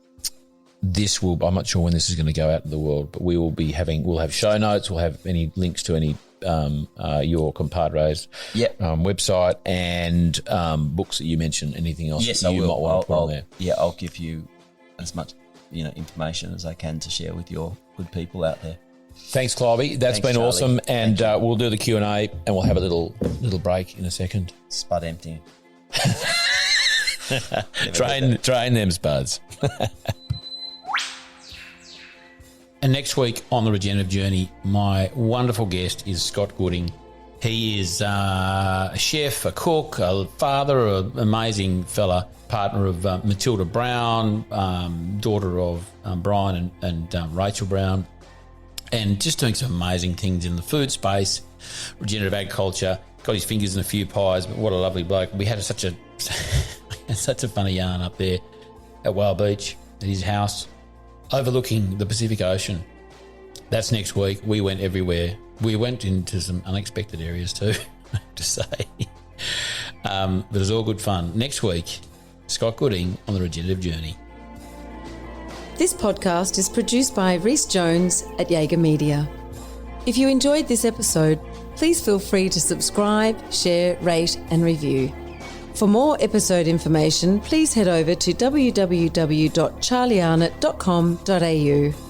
not sure when this is going to go out in the world, but we'll have show notes. We'll have any links to any your compadres website and books that you mentioned. Anything else yes, that you might want to put on there? Yeah, I'll give you as much information as I can to share with your good people out there. Thanks, Clivey. That's been Charlie. awesome, and we'll do the Q&A, and we'll have a little break in a second. Spud emptying. Drain them spuds. And next week on the Regenerative Journey, my wonderful guest is Scott Gooding. He is a chef, a cook, a father, an amazing fella, partner of Matilda Brown, daughter of Brian and Rachel Brown, and just doing some amazing things in the food space, regenerative agriculture. Got his fingers in a few pies, but what a lovely bloke. We had such a funny yarn up there at Whale Beach at his house, overlooking the Pacific Ocean. That's next week. We went everywhere. We went into some unexpected areas too, I have to say. But it was all good fun. Next week, Scott Gooding on the Regenerative Journey. This podcast is produced by Rhys Jones at Jaeger Media. If you enjoyed this episode, please feel free to subscribe, share, rate and review. For more episode information, please head over to www.charliearnott.com.au.